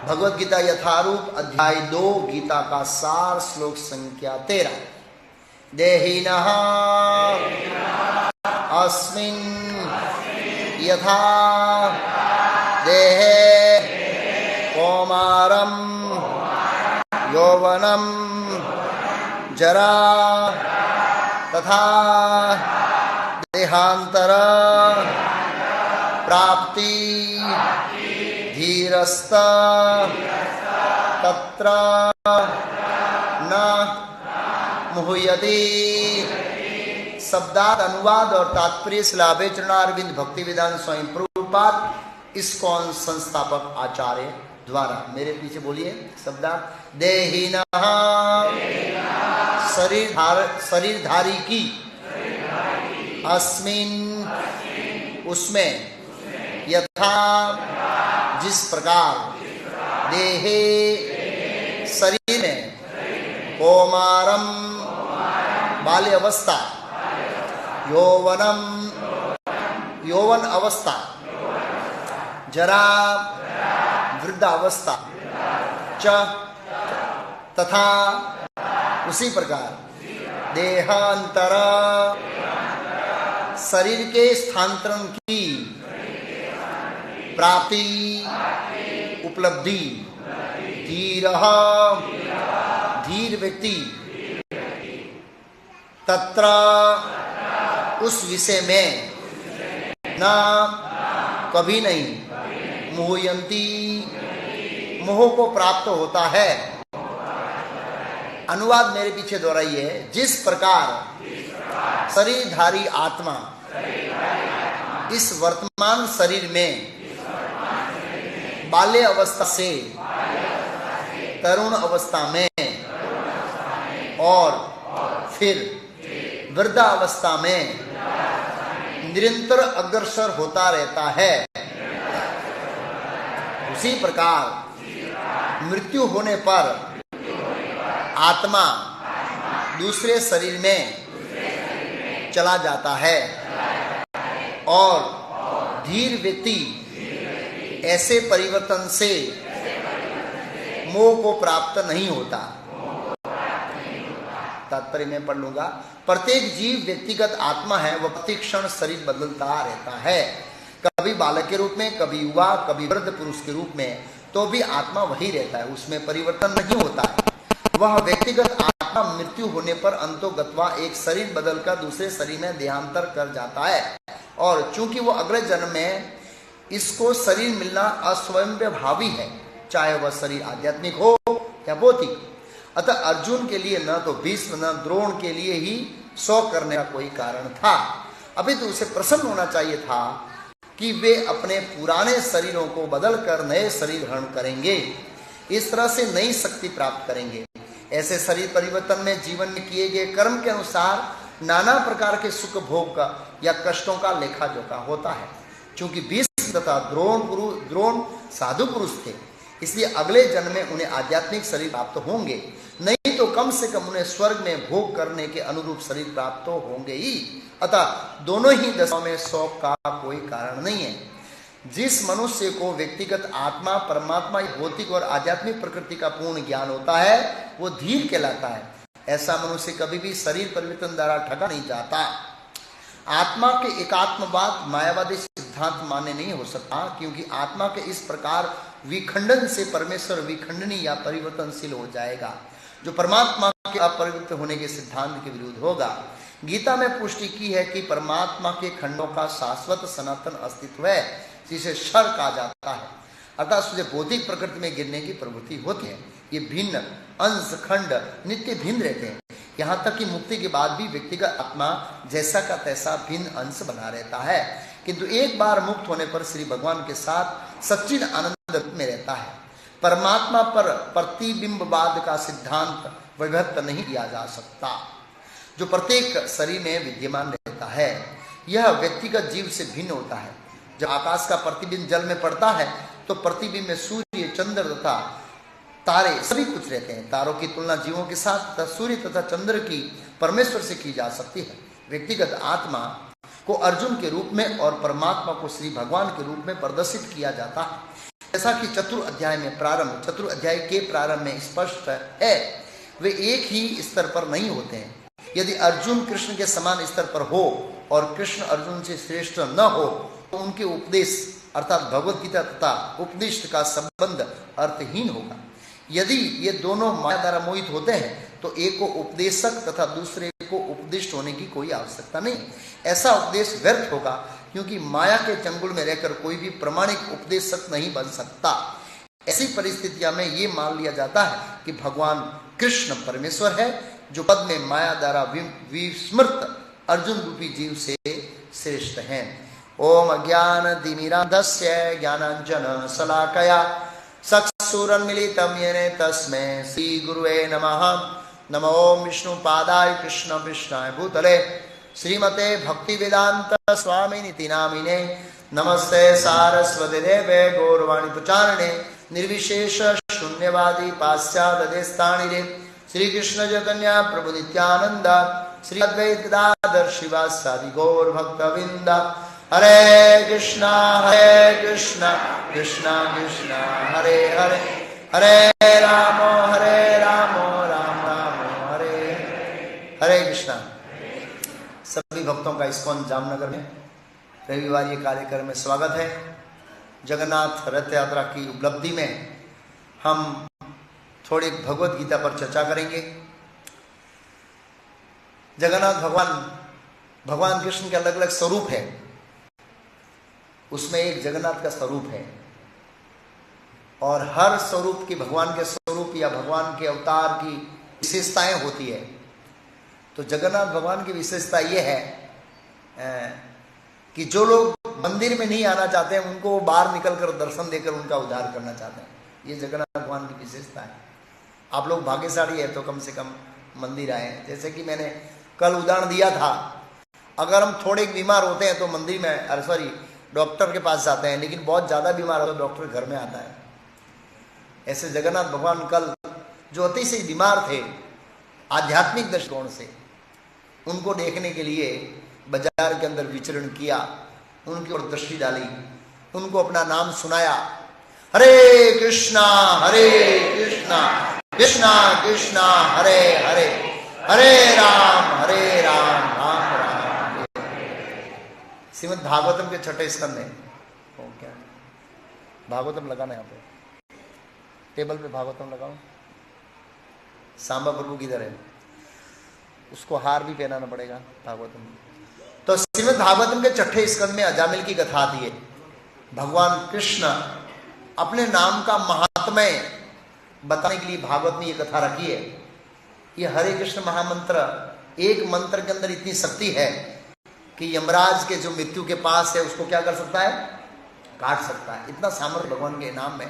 भगवत गीता यथारूप अध्याय 2 गीता का सार श्लोक संख्या 13। देहिनः अस्मिन् यथा देहे कौमारं यौवनं जरा तथा देहांतर प्राप्ति धीरस्त तत्र न मुह्यते। शब्दार्थ अनुवाद और तात्पर्य श्रील चरणारविंद भक्ति वेदांत स्वामी प्रभुपाद इस्कॉन संस्थापक आचार्य द्वारा। मेरे पीछे बोलिए शब्दार्थ। देहिनः शरीरधारी की, अस्मिन् उसमें, यथा जिस प्रकार, देहे शरीर में, कौमारम बाल्य अवस्था, यौवनम यौवन अवस्था, जरा वृद्धावस्था, च तथा उसी प्रकार, देहांतर शरीर के स्थानांतरण की प्राप्ति उपलब्धि, धीरः धीर व्यक्ति, तत्र उस विषय में, न कभी नहीं, मुह्यन्ति मोह को प्राप्त होता है। अनुवाद मेरे पीछे दोहराइए। जिस प्रकार शरीरधारी आत्मा इस वर्तमान शरीर में बाल्य अवस्था से तरुण अवस्था में और फिर वृद्धावस्था में निरंतर अग्रसर होता रहता है, उसी प्रकार मृत्यु होने पर आत्मा दूसरे शरीर में चला जाता है और धीर व्यक्ति ऐसे परिवर्तन से मोह को प्राप्त नहीं होता। तात्पर्य में पढ़ लूंगा। प्रत्येक जीव व्यक्तिगत आत्मा है, वह प्रति क्षण शरीर बदलता रहता है, कभी बालक के रूप में, कभी युवा, कभी वृद्ध पुरुष के रूप में, तो भी आत्मा वही रहता है, उसमें परिवर्तन नहीं होता है। वह व्यक्तिगत आत्मा मृत्यु होने पर अंतोगत्वा एक शरीर बदलकर दूसरे शरीर में देहांतर कर जाता है, और चूंकि वो अगले जन्म में इसको शरीर मिलना अस्वयंभावी है, चाहे वह शरीर आध्यात्मिक हो या भौतिक। अतः अर्जुन के लिए न तो भीष्म न द्रोण के लिए ही शोक करने का कोई कारण था, अभी तो उसे प्रसन्न होना चाहिए था कि वे अपने पुराने शरीरों को बदलकर नए शरीर ग्रहण करेंगे, इस तरह से नई शक्ति प्राप्त करेंगे। ऐसे शरीर परिवर्तन में जीवन में किए गए कर्म के अनुसार नाना प्रकार के सुख भोग का या कष्टों का लेखा जोखा होता है। चूंकि भीष्म तथा द्रोण साधु पुरुष थे, इसलिए अगले जन्म में उन्हें आध्यात्मिक शरीर प्राप्त होंगे, नहीं तो कम से कम उन्हें स्वर्ग में भोग करने के अनुरूप शरीर प्राप्त होंगे ही। अतः दोनों ही दशाओं में शोक का कोई कारण नहीं है। जिस मनुष्य को व्यक्तिगत आत्मा, परमात्मा, भौतिक और आध्यात्मिक प्रकृति का पूर्ण ज्ञान होता है, वो धीर कहलाता है। ऐसा मनुष्य कभी भी शरीर परिवर्तन द्वारा ठगा नहीं जाता। आत्मा के एकात्मवाद मायावादी सिद्धांत मान्य नहीं हो सकता, क्योंकि आत्मा के इस प्रकार विखंडन से परमेश्वर विखंडनी या परिवर्तनशील हो जाएगा, जो परमात्मा के अपरिवर्तित होने के सिद्धांत के विरुद्ध होगा। गीता में पुष्टि की है कि परमात्मा के खंडों का शाश्वत सनातन अस्तित्व है, जिसे क्षर कहा जाता है, अर्थात उससे भौतिक प्रकृति में गिरने की प्रवृत्ति होती है। ये भिन्न अंश खंड नित्य भिन्न रहते हैं, यहाँ तक कि मुक्ति के बाद भी व्यक्तिगत आत्मा जैसा का तैसा भिन्न अंश बना रहता है, किंतु एक बार मुक्त होने पर श्री भगवान के साथ सच्चिद आनंद में रहता है। परमात्मा पर प्रतिबिंबवाद का सिद्धांत विभक्त नहीं किया जा सकता, जो प्रत्येक शरीर में विद्यमान रहता है। यह व्यक्तिगत जीव से भिन्न होता है। जब आकाश का प्रतिबिंब जल में पड़ता है तो प्रतिबिंब में सूर्य, चंद्र तथा तारे सभी कुछ रहते हैं। तारों की तुलना जीवों के साथ तथा सूर्य तथा चंद्र की परमेश्वर से की जा सकती है। व्यक्तिगत आत्मा को अर्जुन के रूप में और परमात्मा को श्री भगवान के रूप में प्रदर्शित किया जाता है। जैसा कि चतुर अध्याय के प्रारंभ में स्पष्ट है, वे एक ही स्तर पर नहीं होते हैं। यदि अर्जुन कृष्ण के समान स्तर पर हो और कृष्ण अर्जुन से श्रेष्ठ न हो तो उनके उपदेश अर्थात भगवत गीता तथा उपनिषद का संबंध अर्थहीन होगा। यदि ये दोनों माया द्वारा मोहित होते हैं तो एक को उपदेशक तथा दूसरे को उपदिष्ट होने की कोई आवश्यकता नहीं। ऐसा उपदेश व्यर्थ होगा, क्योंकि माया के चंगुल में रहकर कोई भी प्रामाणिक उपदेशक नहीं बन सकता। ऐसी परिस्थितियों में ये मान लिया जाता है कि भगवान कृष्ण परमेश्वर है, जो पद में माया द्वारा विस्मृत अर्जुन रूपी जीव से श्रेष्ठ हैं। ओम अज्ञानतिमिरान्धस्य ज्ञानाञ्जन शलाकया चक्षुरुन्मीलितं येन तस्मै श्री गुरुवे नमः। नमो ओम विष्णुपादाय कृष्ण कृष्णाय भूतले श्रीमते भक्तिवेदांत स्वामिनिति नामिने। नमस्ते सारस्वती देवे गौरवाणी प्रचारिणे निर्विशेष शून्यवादी पाश्चात्य देशतारिणे। श्री कृष्ण चैतन्य प्रभु नित्यानंद श्री अद्वैत गदाधर शिवासादि गौर भक्तवृंद। हरे कृष्णा कृष्णा कृष्णा हरे हरे, हरे राम राम राम हरे हरे कृष्णा। सभी भक्तों का इस्कॉन जामनगर में रविवार ये कार्यक्रम में स्वागत है। जगन्नाथ रथ यात्रा की उपलब्धि में हम थोड़ी भगवत गीता पर चर्चा करेंगे। जगन्नाथ भगवान कृष्ण के अलग अलग स्वरूप है, उसमें एक जगन्नाथ का स्वरूप है और हर स्वरूप की भगवान के स्वरूप या भगवान के अवतार की विशेषताएं होती है। तो जगन्नाथ भगवान की विशेषता यह है कि जो लोग मंदिर में नहीं आना चाहते हैं उनको बाहर निकलकर दर्शन देकर उनका उद्धार करना चाहते हैं। ये जगन्नाथ भगवान की विशेषता है। आप लोग भाग्यशाली है तो कम से कम मंदिर आए। जैसे कि मैंने कल उदाहरण दिया था, अगर हम थोड़े बीमार होते हैं तो मंदिर में डॉक्टर के पास जाते हैं, लेकिन बहुत ज़्यादा बीमार हो तो डॉक्टर घर में आता है। ऐसे जगन्नाथ भगवान कल जो अतिशय बीमार थे आध्यात्मिक दृष्टिकोण से, उनको देखने के लिए बाजार के अंदर विचरण किया, उनकी ओर दृष्टि डाली, उनको अपना नाम सुनाया, हरे कृष्णा कृष्णा कृष्णा हरे हरे, हरे राम राम राम। श्रीमद् भागवतम के छठे स्कंद में क्या भागवतम लगाना, यहाँ पे टेबल पे भागवतम लगाओ। सांबा प्रभु किधर है, उसको हार भी पहनाना पड़ेगा भागवतम। तो श्रीमद् भागवतम के छठे स्कंद में अजामिल की कथा आती है। भगवान कृष्ण अपने नाम का महात्म्य बताने के लिए भागवत में ये कथा रखी है। ये हरे कृष्ण महामंत्र, एक मंत्र के अंदर इतनी शक्ति है कि यमराज के जो मृत्यु के पास है उसको क्या कर सकता है, काट सकता है। इतना सामर्थ्य भगवान के नाम में।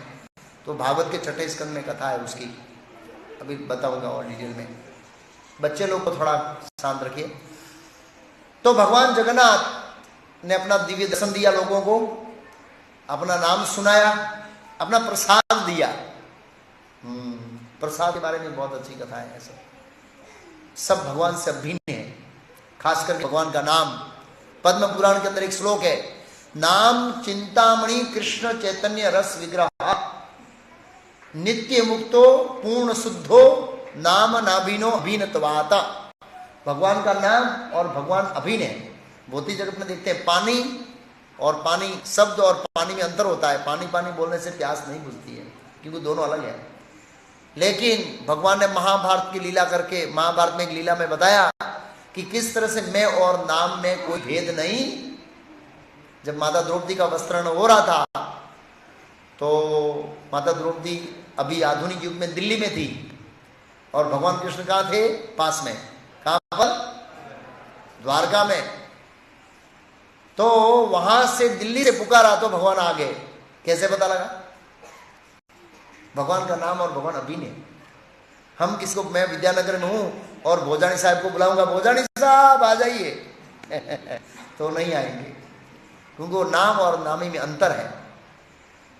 तो भागवत के छठे स्कंद में कथा है उसकी, अभी बताऊंगा और डिटेल में। बच्चे लोग को थोड़ा शांत रखिए। तो भगवान जगन्नाथ ने अपना दिव्य दर्शन दिया, लोगों को अपना नाम सुनाया, अपना प्रसाद दिया। प्रसाद के बारे में बहुत अच्छी कथा है। सब भगवान से अभिन्न है, खासकर भगवान का नाम। पद्म पुराण के अंदर एक श्लोक है, नाम चिंतामणि कृष्ण चैतन्य रस विग्रह नित्य मुक्तो पूर्ण शुद्धो नाम नाभिनो अभिनतवाता। भगवान का नाम और भगवान अभिन्न है। भौतिक जगत में देखते हैं पानी और पानी शब्द और पानी में अंतर होता है। पानी पानी बोलने से प्यास नहीं बुझती है, क्योंकि दोनों अलग है। लेकिन भगवान ने महाभारत की लीला करके, महाभारत में एक लीला में बताया कि किस तरह से मैं और नाम में कोई भेद नहीं। जब माता द्रौपदी का वस्त्रण हो रहा था तो माता द्रौपदी अभी आधुनिक युग में दिल्ली में थी और भगवान कृष्ण कहाँ थे, पास में। कहाँ पर, द्वारका में। तो वहां से दिल्ली से पुकारा तो भगवान आ गए। कैसे पता लगा? भगवान का नाम और भगवान अभिन्न है। हम किसको, मैं विद्यानगर में हूं और भोजानी साहब को बुलाऊंगा, भोजानी साहब आ जाइए तो नहीं आएंगे, क्योंकि वो नाम और नामी में अंतर है।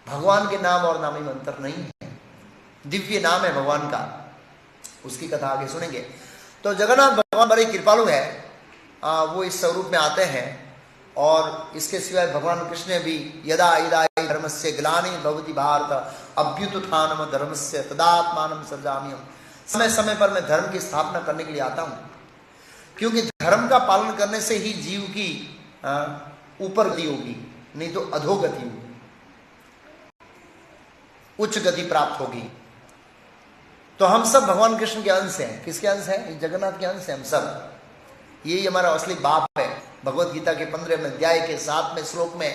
भगवान के नाम और नामी में अंतर नहीं है। दिव्य नाम है भगवान का, उसकी कथा आगे सुनेंगे। तो जगन्नाथ भगवान बड़े कृपालु है। वो इस स्वरूप में आते हैं। और इसके सिवाय भगवान कृष्ण ने भी यदा इदा धर्मस्य ग्लानि भवति भारत अभ्युत्थानम धर्मस्य तदात्मानं सृजाम्यहम्। समय समय पर मैं धर्म की स्थापना करने के लिए आता हूं, क्योंकि धर्म का पालन करने से ही जीव की ऊपर गति होगी, नहीं तो अधोगति होगी, उच्च गति प्राप्त होगी। तो हम सब भगवान कृष्ण के अंश हैं। किसके अंश हैं? जगन्नाथ के अंश हैं हम सब। यही हमारा असली बाप है। भगवत गीता के 15वें अध्याय के 7वें श्लोक में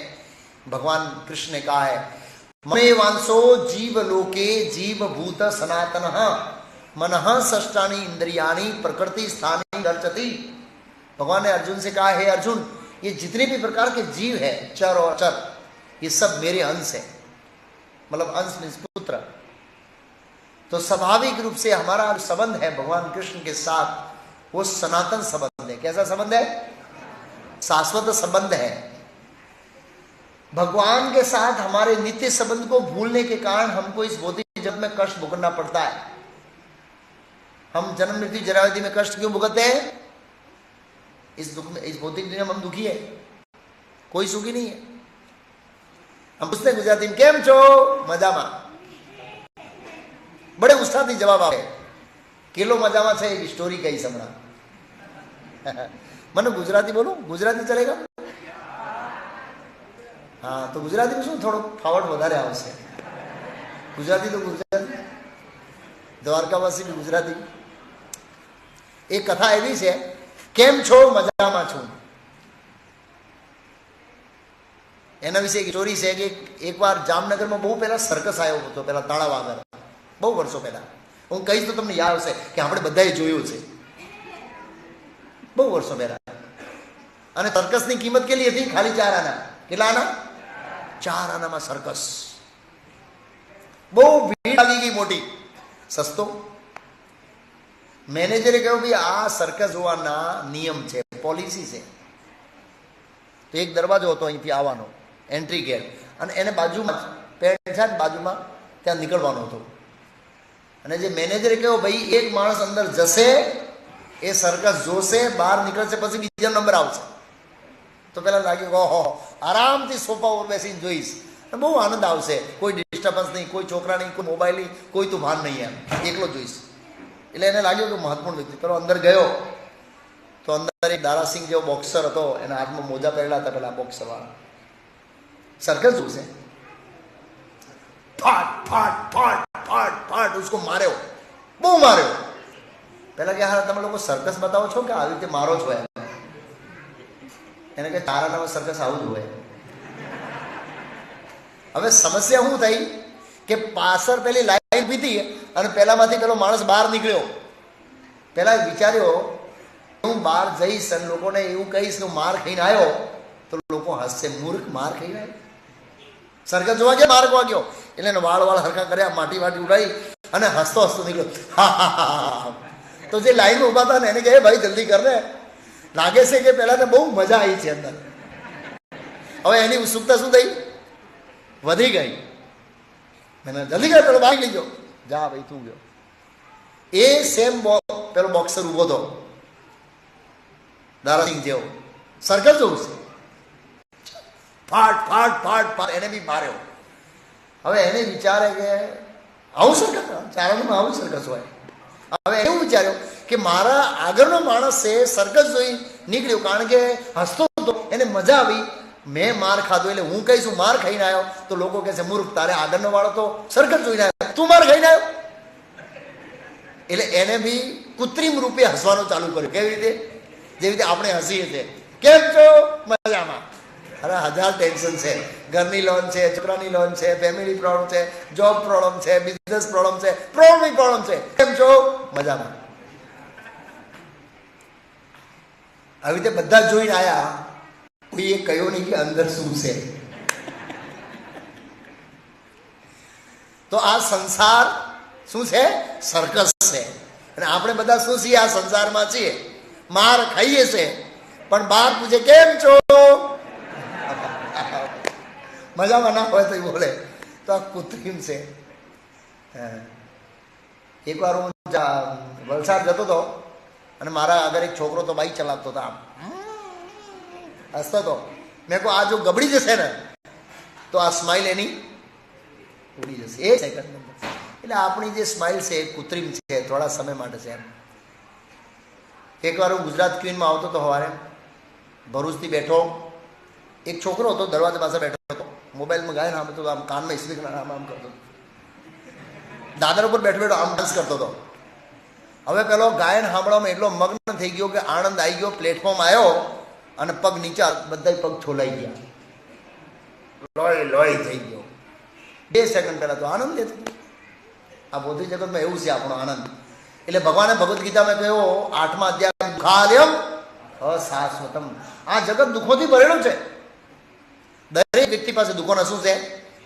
भगवान कृष्ण ने कहा है, ममे वांसो जीव लोके जीव भूत सनातन मनः षष्ठानि इंद्रियाणि प्रकृति स्थानि दर्शति। भगवान ने अर्जुन से कहा, हे अर्जुन, ये जितने भी प्रकार के जीव है, चर और अचर, ये सब मेरे अंश है। मतलब अंश मीन्स पुत्र। तो स्वाभाविक रूप से हमारा संबंध है भगवान कृष्ण के साथ, वो सनातन संबंध है। कैसा संबंध है? शाश्वत संबंध है। भगवान के साथ हमारे नित्य संबंध को भूलने के कारण हमको इस भौतिक जगत में कष्ट भुगतना पड़ता है। हम जन्म मृत्यु जराव्याधि में कष्ट क्यों भुगतते हैं? इस दुख में, इस भौतिक दुनिया में हम दुखी है, कोई सुखी नहीं है। हम पूछते गुजराती में, केम छो? मजामा। बड़े उत्साह जवाब આવે, કેલો મજામાં છે, એક સ્ટોરી કહીશ હમણાં। મને ગુજરાતી બોલું? ગુજરાતી ચલેગા? હા, તો ગુજરાતીમાં શું થોડો ફાવટ વધારે આવશે। ગુજરાતી તો ગુજરાતી, દ્વારકાવાસી બી ગુજરાતી। એક કથા એવી છે, કેમ છો? મજામાં છું। એના વિશે એક સ્ટોરી છે કે એકવાર જામનગરમાં બહુ પહેલા સર્કસ આવ્યો હતો, પહેલા તાળાવ આગળ, બહુ વર્ષો પહેલા। હું કહીશ તો તમને યાદ આવશે કે આપણે બધાએ જોયું છે, બહુ વર્ષો પહેલા। અને સર્કસની કિંમત કેટલી હતી? ખાલી 4 આના। કેટલા આના? 4 આનામાં સર્કસ। બહુ ભીડ આવી ગઈ મોટી, સસ્તો। મેનેજરે કહ્યું, ભાઈ આ સર્કસ જોવાના નિયમ છે, પોલિસી છે। તો એક દરવાજો હતો અહીંથી આવવાનો, એન્ટ્રી ગેટ, અને એને બાજુમાં પેન્ટ શર્ટ બાજુમાં ત્યાં નીકળવાનો હતો। અને જે મેનેજરે કહ્યું, ભાઈ એક માણસ અંદર જશે, એ સર્કસ જોશે, બહાર નીકળશે, પછી બીજો નંબર આવશે। તો પેલા લાગ્યું, ઓહો, આરામથી સોફા ઉપર બેસીને જોઈશ, બહુ આનંદ આવશે, કોઈ ડિસ્ટર્બન્સ નહીં, કોઈ છોકરા નહીં, કોઈ મોબાઈલ નહીં, કોઈ તુફાન નહીં, એમ એકલો જોઈશ। એટલે એને લાગ્યું કે મહત્વપૂર્ણ વ્યક્તિ। પેલો અંદર ગયો તો અંદર એક દારાસિંહ જેવો બોક્સર હતો, એના હાથમાં મોજા પહેરેલા હતા, પેલા બોક્સર વાળા। સર્કસ જોશે, फाट फाट फाट फाट फाट उसको मार्यो, બહુ માર્યો। પેલા કે હા તમે લોકો સર્કસ બતાવો છો કે આવી રીતે મારો છો? એને કે 4 આનામાં સર્કસ આવું જ હોય। હવે સમસ્યા શું થઈ કે પાછળ પેલી લાઈન ઊભી હતી અને પેલામાંથી પેલો માણસ બહાર નીકળ્યો। પેલા વિચાર્યો, હું બહાર જઈશ અને લોકોને એવું કહીશ કે માર ખાઈને આવ્યો તો લોકો હસશે, મૂર્ખ, માર ખાઈને આવ્યો, સર્કસ જોવા ગયા, માર વાગ્યો। એટલે એને વાળ હરખા કર્યા, માટી વાટી ઉડાવી અને હસતો હસતો નીકળ્યો। તો જે લાઈનમાં ઉભા હતા ને એને કહે, ભાઈ જલ્દી કર ને, લાગે છે કે પેલા બહુ મજા આવી છે અંદર। હવે એની ઉત્સુકતા શું થઈ? વધી ગઈ। મેં જલ્દી કર, પેલો બાઈક લઈ ગયો, જા ભાઈ તું ગયો। એ સેમ પેલો બોક્સર ઉભો હતો, દારાસિંહ જેવો, સર્કસ જોવું છે, ફાટ ફાટ ફાટ ફાટ, એને બી માર્યો। હવે એને વિચારે કે આવું સર્કસ, ચારણમાં આવું સર્કસ હોય। હવે એવું વિચાર્યો કે મારા આગળનો માણસ છે, સર્કસ જોઈ નીકળ્યો, કારણ કે હસતો હતો, એને મજા આવી, મેં માર ખાધો એટલે હું કહીશું માર ખાઈને આવ્યો તો લોકો કહે છે મૂર્ખ, તારે આગળનો વાળો તો સર્કસ જોઈને આવ્યો, તું માર ખાઈને આવ્યો। એટલે એને બી કૃત્રિમ રૂપે હસવાનું ચાલુ કર્યું। કેવી રીતે? જેવી રીતે આપણે હસીએ છીએ, કેમ છો? મજામાં। અરે 1000 ટેન્શન છે, ઘરની લોન છે, છોકરાની લોન છે, ફેમિલી પ્રોબ્લેમ છે, જોબ પ્રોબ્લેમ છે, બિઝનેસ પ્રોબ્લેમ છે, પ્રોબ્લેમ છે, કેમ છો? મજામાં। આવી રીતે બધા જોઈને આયા, કોઈ એ કહ્યું નહીં કે અંદર શું છે। તો આ સંસાર શું છે? સર્કસ છે। અને આપણે બધા શું છીએ? આ સંસારમાં છીએ, માર ખાઈએ છે, પણ બહાર પૂછે કેમ છો? મજામાં ના હોય તો એ બોલે તો આ કૃત્રિમ છે। એકવાર હું વલસાડ જતો હતો અને મારા આગળ એક છોકરો તો બાઈક ચલાવતો હતો, આમ હસતો હતો। મેં કહું આ જો ગબડી જશે ને તો આ સ્માઇલ એની ઉડી જશે એક સેકન્ડ. એટલે આપણી જે સ્માઇલ છે એ કૃત્રિમ છે, થોડા સમય માટે છે. એકવાર હું ગુજરાત ક્વીનમાં આવતો હતો, સવારે ભરૂચથી બેઠો, એક છોકરો હતો દરવાજા પાસે બેઠો હતો, મોબાઈલમાં ગાય સાંભળતો હતો, આમ કાનમાં સ્પીકર આમ કરતો, દાદર ઉપર બેઠો બેઠો આમ ડાન્સ કરતો હતો. હવે પેલો ગાયન સાંભળવામાં એટલો મગ્ન થઈ ગયો કે આનંદ આવી ગયો, પ્લેટફોર્મ આવ્યો અને પગ નીચે બધા પગ છોલાઈ ગયા, લોહી લોહી થઈ ગયો. 2 સેકન્ડ પહેલા તો આનંદ લેતો. આ બૌદ્ધિક જગતમાં એવું છે આપણો આનંદ. એટલે ભગવાને ભગવદ્ ગીતામાં કહ્યો 8મા અધ્યાય દુઃખાલયમ અશાશ્વતમ. આ જગત દુઃખોથી ભરેલું છે. દરેક વ્યક્તિ પાસે દુઃખોના શું છે?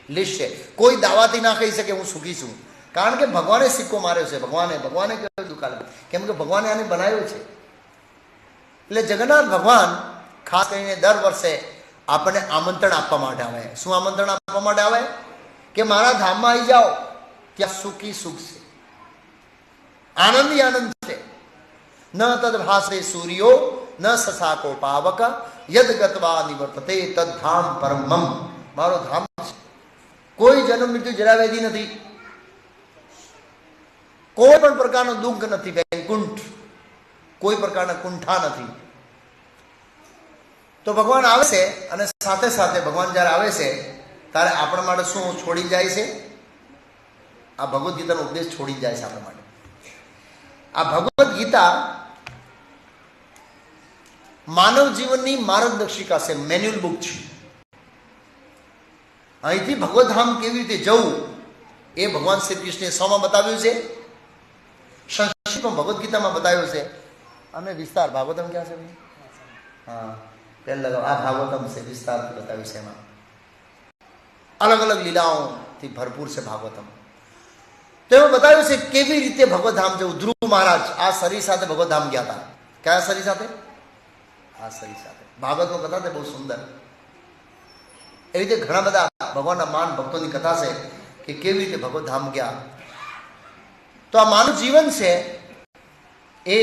લિસ્ટ છે. કોઈ દાવાથી ના કહી શકે હું સુખી છું, કારણ કે ભગવાને સિક્કો માર્યો છે. ભગવાને કહ્યું દુઃખાલય, કેમ કે ભગવાને આને બનાવ્યું છે. એટલે જગન્નાથ ભગવાન ખાસ કરીને દર વર્ષે આપણને આમંત્રણ આપવા માટે આવે. શું આમંત્રણ આપવા માટે આવે? કે મારા ધામમાં આવી જાઓ, ત્યાં સુખી સુખ છે, આનંદી આનંદ છે. ન તદ ભાસે સૂર્યો ન સસાકો પાવક યદ ગત્વા નિવર્તતે તદ ધામ પરમમ. મારો ધામ છે. કોઈ જન્મ મૃત્યુ જરા વ્યાધિ નથી, કોઈ પણ પ્રકારનું દુઃખ નથી, વૈકુંઠ, કોઈ પ્રકારના કુંઠા નથી. તો ભગવાન આવે છે અને સાથે સાથે ભગવાન જ્યારે આવે છે ત્યારે આપણા માટે શું છોડી જાય છે? આ ભગવદ્ ગીતાનો ઉપદેશ છોડી જાય છે આપણા માટે. આ ભગવદ્ ગીતા માનવ જીવનની માર્ગદર્શિકા છે, મેન્યુઅલ બુક છે. અહીંથી ભગવદ્ધામ કેવી રીતે જવું એ ભગવાન શ્રી કૃષ્ણે શોમાં બતાવ્યું છે? સંક્ષિપ્તમાં ભગવદ્ ગીતામાં બતાવ્યું છે. અને વિસ્તાર ભાગવતમ ક્યાં છે? હા, પહેલા આ ભાગવતમ છે, વિસ્તારથી બતાવ્યું છે. એમાં અલગ અલગ લીલાઓથી ભરપૂર છે ભાગવતમ. તો એમાં બતાવ્યું છે કેવી રીતે ભગવદ્ધામ જવું. ધ્રુવ મહારાજ આ શરીર સાથે ભગવદ્ધામ ગયા હતા. કયા શરીર સાથે? આ શરીર સાથે. ભાગવતમાં કથા છે બહુ સુંદર. એ રીતે ઘણા બધા ભગવાનના માન ભક્તોની કથા છે કે કેવી રીતે ભગવદ્ધામ ગયા. તો આ માનવ જીવન છે એ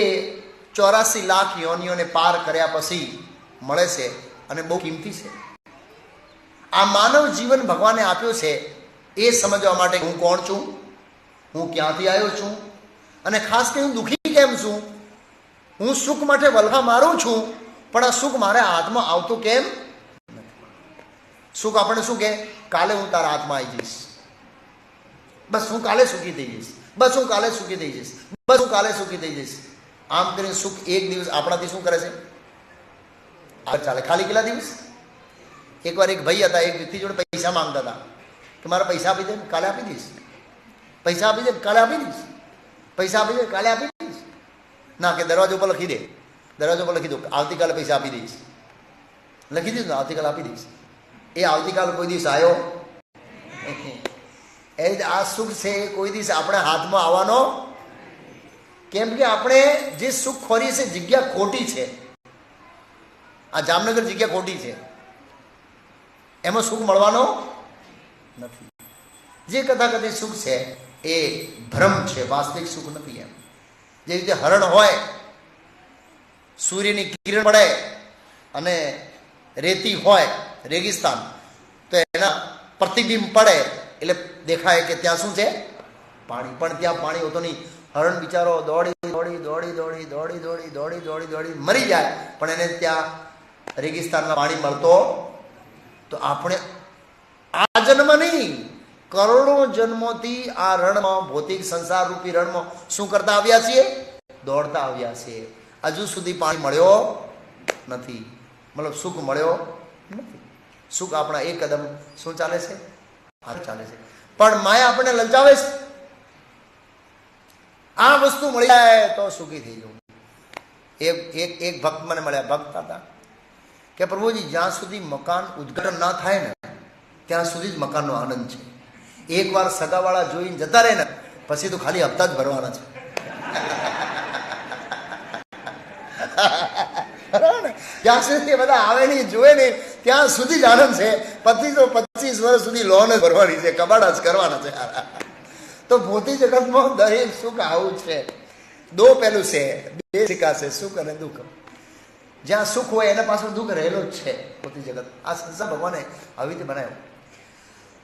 84 લાખ યોનિઓને પાર કર્યા પછી મળે છે અને બહુ કિંમતી છે. આ માનવ જીવન ભગવાને આપ્યો છે એ સમજવા માટે હું કોણ છું, હું ક્યાંથી આવ્યો છું, અને ખાસ કરીને હું દુઃખી કેમ છું. હું સુખ માટે વલખા મારું છું, પણ આ સુખ મારા હાથમાં આવતું કેમ? સુખ આપણે શું કહે? કાલે હું તારા હાથમાં આવી જઈશ, બસ હું કાલે સુખી થઈ જઈશ, બસ હું કાલે સુખી થઈ જઈશ, બસ હું કાલે સુખી થઈ જઈશ. આમ કરીને સુખ એક દિવસ આપણાથી શું કરે છે? આગળ ચાલે. ખાલી કેટલા દિવસ? એકવાર એક ભાઈ હતા, એક વ્યક્તિ જોડે પૈસા માંગતા હતા કે મારા પૈસા આપી દે, કાલે આપી દઈશ. પૈસા આપી દે, કાલે આપી દઈશ. પૈસા આપી દે, કાલે આપી દઈશ. ના, કે દરવાજા ઉપર લખી દે, દરવાજા ઉપર લખી દો આવતીકાલે પૈસા આપી દઈશ. લખી દીધું, આવતીકાલે આપી દઈશ. એ આવતીકાલ કોઈ દિવસ આવ્યો? એ આ સુખ છે એ કોઈ દિવસ આપણા હાથમાં આવવાનો, કેમ કે આપણે જે સુખ ખોરીએ છે જગ્યા ખોટી છે. આ જામનગર જગ્યા ખોટી છે, એમાં સુખ મળવાનો નથી. જે કથાકથિત સુખ છે એ ભ્રમ છે, વાસ્તવિક સુખ નથી. એમ જે રીતે હરણ હોય, સૂર્યની કિરણ પડે અને રેતી હોય, રેગિસ્તાન, તો એના પ્રતિબિંબ પડે એટલે દેખાય કે ત્યાં શું છે? પાણી. પણ ત્યાં પાણી હોતો નહીં. હરણ બિચારો દોડી દોડી દોડી દોડી દોડી દોડી દોડી દોડી દોડી મરી જાય, પણ એને ત્યાં રેગિસ્તાનમાં પાણી મળતો. તો આપણે આ જન્મ નહીં, કરોડો જન્મોથી આ રણમાં, ભૌતિક સંસાર રૂપી રણમાં શું કરતા આવ્યા છીએ? દોડતા આવ્યા છીએ. હજુ સુધી પાણી મળ્યો નથી, મતલબ સુખ મળ્યો નથી. સુખ આપણા એક કદમ શું ચાલે છે? હાથ ચાલે છે. પણ માયા આપણને લલચાવે છે. આ વસ્તુ મળી જાય તો સુખી થઈ જવું. એક ભક્ત મને મળ્યા, ભક્ત હતા કે પ્રભુજી જ્યાં સુધી મકાન ઉદ્ઘાટન ના થાય ને ત્યાં સુધી જ મકાનનો આનંદ છે. એકવાર સગાવાળા જોઈને જતા રહે ને પછી તો ખાલી હપ્તા જ ભરવાના છે. જ્યાં સુધી બધા આવે નહીં, જોવે નહીં, ત્યાં સુધી જ આનંદ છે. પછી તો 25 વર્ષ સુધી લોન જ ભરવાની છે, કબાડા જ કરવાના છે. તો ભૌતિક જગતમાં દરેક સુખ આવું છે. દો પહેલું છે, બે સિક્કા છે, સુખ અને દુઃખ. જ્યાં સુખ હોય એના પાછળ દુઃખ રહેલો જ છે. ભૌતિક જગત આ સંસાર ભગવાને આવી રીતે બનાવ્યો.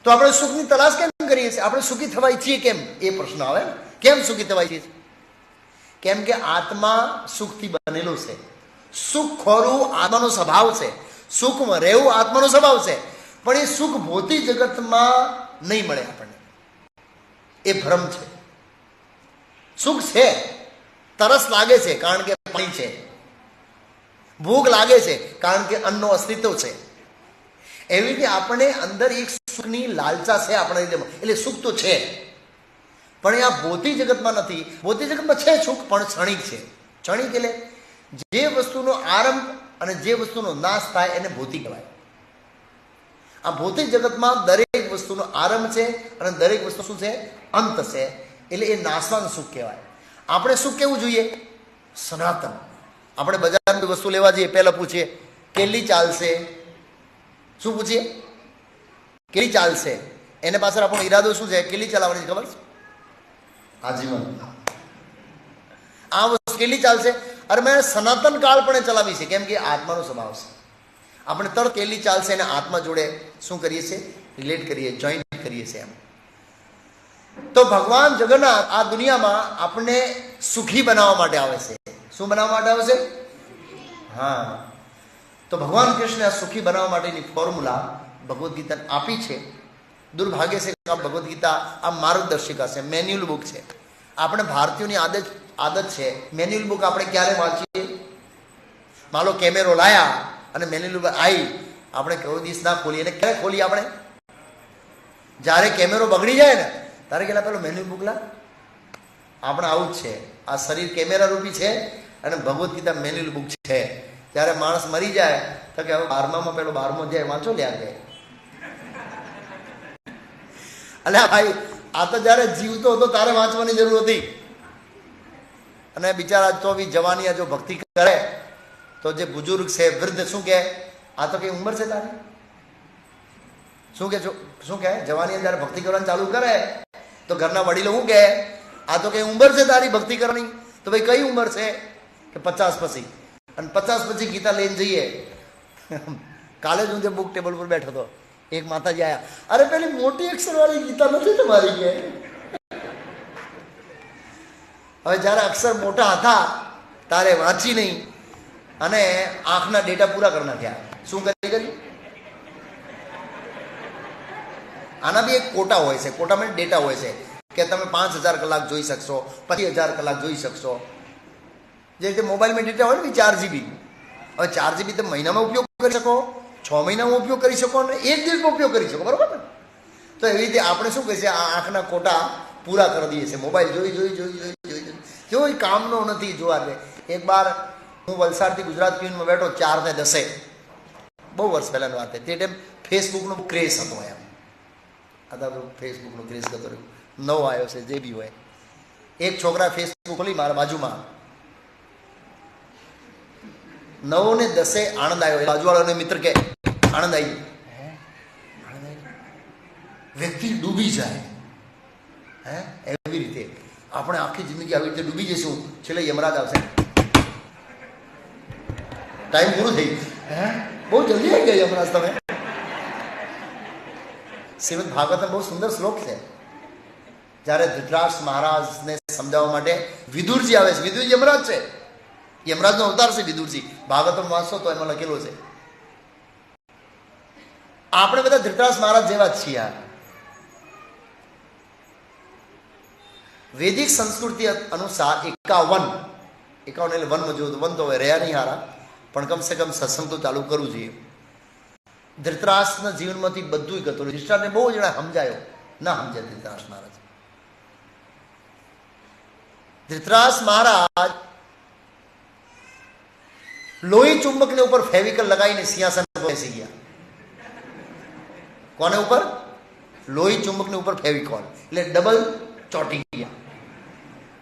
તો આપણે સુખની તલાશ કેમ કરીએ છીએ? આપણે સુખી થવા ઈચ્છીએ કેમ? એ પ્રશ્ન આવે ને, કેમ સુખી થવા ઈચ્છીએ? કેમ કે આત્મા સુખથી બનેલો છે. સુખ ખોરવું આત્માનો સ્વભાવ છે, સુખમાં રહેવું આત્માનો સ્વભાવ છે. પણ એ સુખ ભૌતિક જગતમાં નહીં મળે આપણને, એ ભ્રમ છે. સુખ છે, તરસ લાગે છે કારણ કે પાણી છે, ભૂખ લાગે છે કારણ કે અન્નનો અસ્તિત્વ છે. એવી રીતે આપણે અંદર એક સુખની લાલચા છે આપણા હૃદયમાં, એટલે સુખ તો છે, પણ એ આ ભૌતિક જગતમાં નથી. ભૌતિક જગતમાં છે સુખ, પણ ક્ષણિક છે. ક્ષણિક એટલે જે વસ્તુનો આરંભ અને જે વસ્તુનો નાશ થાય એને ભૌતિક કહેવાય. આ ભૌતિક જગતમાં દરેક વસ્તુનો આરંભ છે અને દરેક વસ્તુ શું છે? અંત છે. એટલે એ નાશવાનું સુખ કહેવાય. આપણે સુખ કેવું જોઈએ? સનાતન. આપણે બજારની વસ્તુ લેવા જઈએ, પહેલા પૂછીએ કેટલી ચાલશે? શું પૂછીએ? કેટલી ચાલશે? એને પાછળ આપણો ઈરાદો શું છે? કેટલી ચલાવવાની ખબર છે? આજીવન. આ વસ્તુ કેટલી ચાલશે? અરે મેં સનાતન કાળ પણ ચલાવી છે, કેમ કે આત્માનો સ્વભાવ છે. આપણે તરત કેટલી ચાલશે એને આત્મા જોડે શું કરીએ છીએ? રિલેટ કરીએ, જોઈન્ટ કરીએ છીએ. એમ તો ભગવાન જગન્નાથ આ દુનિયામાં આપણને સુખી બનાવવા માટે આવે છે. શું બનાવવા માટે આવે છે? હા, તો ભગવાન કૃષ્ણે આ સુખી બનાવવા માટેની ફોર્મ્યુલા ભગવદ્ ગીતાને આપી છે. દુર્ભાગ્ય છે કે આ ભગવદ્ ગીતા આ માર્ગદર્શિકા છે, મેન્યુઅલ બુક છે. આપણે ભારતીયોની આદત છે મેન્યુઅલ બુક આપણે ક્યારે વાંચીએ? માનો કેમેરો લાયા અને મેન્યુઅલ બુક આવી, આપણે કોઈ દિવસ ના ખોલીએ. અને ક્યારે ખોલીએ આપણે? જ્યારે કેમેરો બગડી જાય ને તારે કેટલા પેલો મેન્યુઅલ બુક લા. આપણે આવું જ છે. આ શરીર કેમેરા રૂપી છે અને ભગવદ્ ગીતા મેન્યુઅલ બુક છે. ત્યારે માણસ મરી જાય તો કે હવે 12માં પેલો 12મો જાય વાંચો લ્યા કે. અલ્યા ભાઈ, આ તો જયારે જીવતો હતો તારે વાંચવાની જરૂર હતી. અને બિચારા તો બી જવાની જો ભક્તિ કરે તો જે બુજુર્ગ છે, વૃદ્ધ, શું કહે? આ તો કઈ ઉંમર છે તારી? શું કે જવાની જયારે ભક્તિ કરવાની ચાલુ કરે તો ઘરના વડીલો શું કહે? આ તો કઈ ઉંમર છે તારી ભક્તિ કરવાની? તો ભાઈ કઈ ઉંમર છે? કે 50 પછી. અને 50 પછી ગીતા લઈને જઈએ. કાલે જ હું જે બુક ટેબલ પર બેઠો હતો, એક માતાજી આયા, અરે પેલી મોટી અક્ષર વાળી ગીતા નથી તમારી કે? હવે જયારે અક્ષર મોટા હતા તારે વાંચી નહીં અને આંખના ડેટા પૂરા કરી નાખ્યા. શું કરી? આના બી એક કોટા હોય છે. કોટામાં ડેટા હોય છે કે તમે 5000 કલાક જોઈ શકશો, 25000 કલાક જોઈ શકશો. જે રીતે મોબાઈલમાં ડેટા હોય ને 4 GB. હવે 4 GB તમે મહિનામાં ઉપયોગ કરી શકો, 6 મહિનામાં ઉપયોગ કરી શકો અને 1 દિવસમાં ઉપયોગ કરી શકો, બરોબર ને? તો એવી રીતે આપણે શું કહીએ છીએ? આ આંખના કોટા પૂરા કરી દઈએ છીએ. મોબાઈલ જોઈ જોઈ કામનો નથી જોવા દે. એક બાર હું વલસાડથી ગુજરાત ક્વીનમાં બેઠો 4 ને 10, બહુ વર્ષ પહેલાની વાત. તે ટાઈમ ફેસબુકનો ક્રેઝ હતો. એમ आता तो फेसबुक નો ક્રેઝ કરતો રહ્યો. નવો આવ્યો છે જે બી હોય. એક છોકરા ફેસબુક ખોલી મારા બાજુમાં 9 ને 10 આણંદ આવ્યો. બાજુવાળાનો મિત્ર કે આણંદ આવી. વ્યક્તિ ડૂબી જાય. એવી રીતે આપણે આખી જિંદગી આવી રીતે ડૂબી જઈશું, છેલ્લે યમરાજ આવશે. ટાઈમ પૂરું થઈ ગયું. બહુ જલ્દી આવી ગયા યમરાજ તમે. શ્રીમદ ભાગવતમ બહુ સુંદર શ્લોક છે. જ્યારે ધૃતરાષ્ટ્ર મહારાજને સમજાવવા માટે વિદુરજી આવે છે. વિદુરજી યમરાજ છે, યમરાજનો અવતાર છે વિદુરજી. ભાગવતમ વાંચશો તો એમાં લખેલો છે. આપણે બધા ધૃતરાષ્ટ્ર મહારાજ જેવા જ છીએ. વૈદિક સંસ્કૃતિ અનુસાર 51 એટલે વનમાં જોયું તો વન તો હવે રહ્યા નહીં હારા, પણ કમસે કમ સત્સંગ તો ચાલુ કરવું જોઈએ. ધૃતરાષ્ટ્રના જીવનમાંથી બધું ગતું. ધૃતરાષ્ટ્રને બહુ જણા સમજાયો, ના સમજ્યા ધૃતરાષ્ટ્ર મહારાજ. ધૃતરાષ્ટ્ર મહારાજ લોહી ચુંબકને ઉપર ફેવિકલ લગાવીને સિંહાસન પર બેસી ગયા. કોને ઉપર? લોહી ચુંબકને ઉપર ફેવિકોલ, એટલે ડબલ ચોટી ગયા.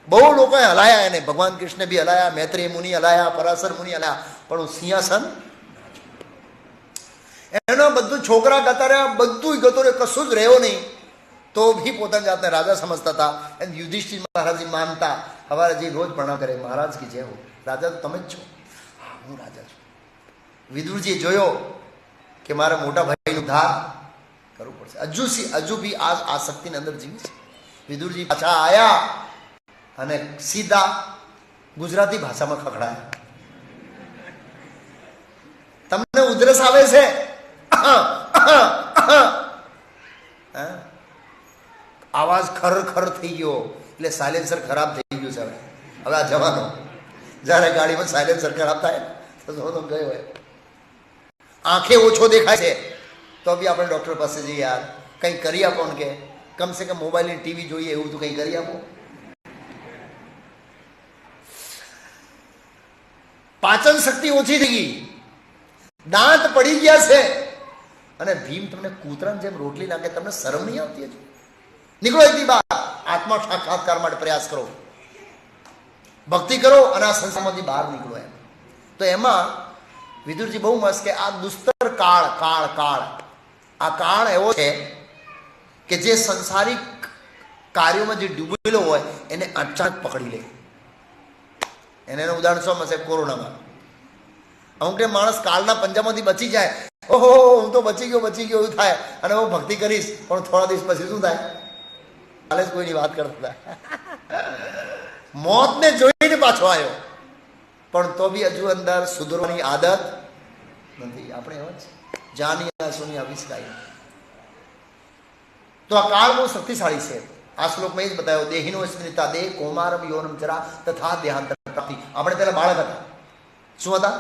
બહુ લોકોએ હલાયા એને. ભગવાન કૃષ્ણ બી હલાયા, મૈત્રેય મુનિ હલાયા, પરાશર મુનિ હલાયા, પણ સિંહાસન એનો બધું છોકરા ગતા રહ્યા, બધું ગતો રહ્યો, કશું જ રહ્યો નહીં. તો બી પોતાની જાતને રાજા સમજતા હતા. અને યુધિષ્ઠિર મહારાજજી માનતા. હવારેજી રોજ પ્રણામ કરે, મહારાજ કી જય હો. રાજા તો તમે જ છો? હા, હું રાજા છું. વિદુરજી જોયો કે મારા મોટા ભાઈનું ધાર કરવું પડશે. હજુ બી આ આસક્તિની અંદર જીવે છે. વિદુરજી પાછા આયા અને સીધા ગુજરાતી ભાષામાં ખખડાયા. તમને ઉધરસ આવે છે? આવાજ ખર થઈ ગયો એટલે સાયલેન્સર ખરાબ થઈ ગયું છે. હવે આ જવાનો જયારે ગાડીમાં સાયલેન્સર ખરાબ થાય તો ગયો હોય. આંખે ઓછો દેખાય છે તો બી આપણે ડોક્ટર પાસે જઈએ, યાર કંઈ કરી આપો ને, કે કમસે કમ મોબાઈલ ની ટીવી જોઈએ એવું તો કંઈ કરી આપો. પાચન શક્તિ ઓછી થઈ ગઈ, દાંત પડી ગયા છે, અને ભીમ તમને કૂતરાની જેમ રોટલી નાખે, તમને શરમ નહીં આવતી? હજુ નીકળો એથી બહાર. આત્મા સાક્ષાત્કાર માટે પ્રયાસ કરો, ભક્તિ કરો અને આ સંસારમાંથી બહાર નીકળો. એમ તો એમાં વિદુરજી બહુ મસ્ત કે આ દુસ્તર કાળ આ કાળ એવો છે કે જે સંસારિક કાર્યોમાં જે ડૂબેલો હોય એને અચાનક પકડી લે. એનું ઉદાહરણ શું હશે? કોરોનામાં અમુક માણસ કાળના પંજામાંથી બચી જાય, ઓહો હું તો બચી ગયો એવું થાય, અને હું ભક્તિ કરીશ, પણ થોડા દિવસ પછી શું થાય? કાલે જ કોઈની વાત કરતા મોતને જોઈને પાછો આવ્યો, પણ તો બી હજુ અંદર સુધરવાની આદત નથી. આપણે એવા જ જાની સોની આવિષ્કારી. તો આ કાળ બહુ શક્તિશાળી છે. આ શ્લોકમાં એ જ બતાવ્યો, દેહિનો સ્મૃતા દેહ કૌમારમ યૌવનમ જરા તથા દેહાંતર પ્રાપ્તિ. આપણે પેલા બાળક હતા, શું હતા?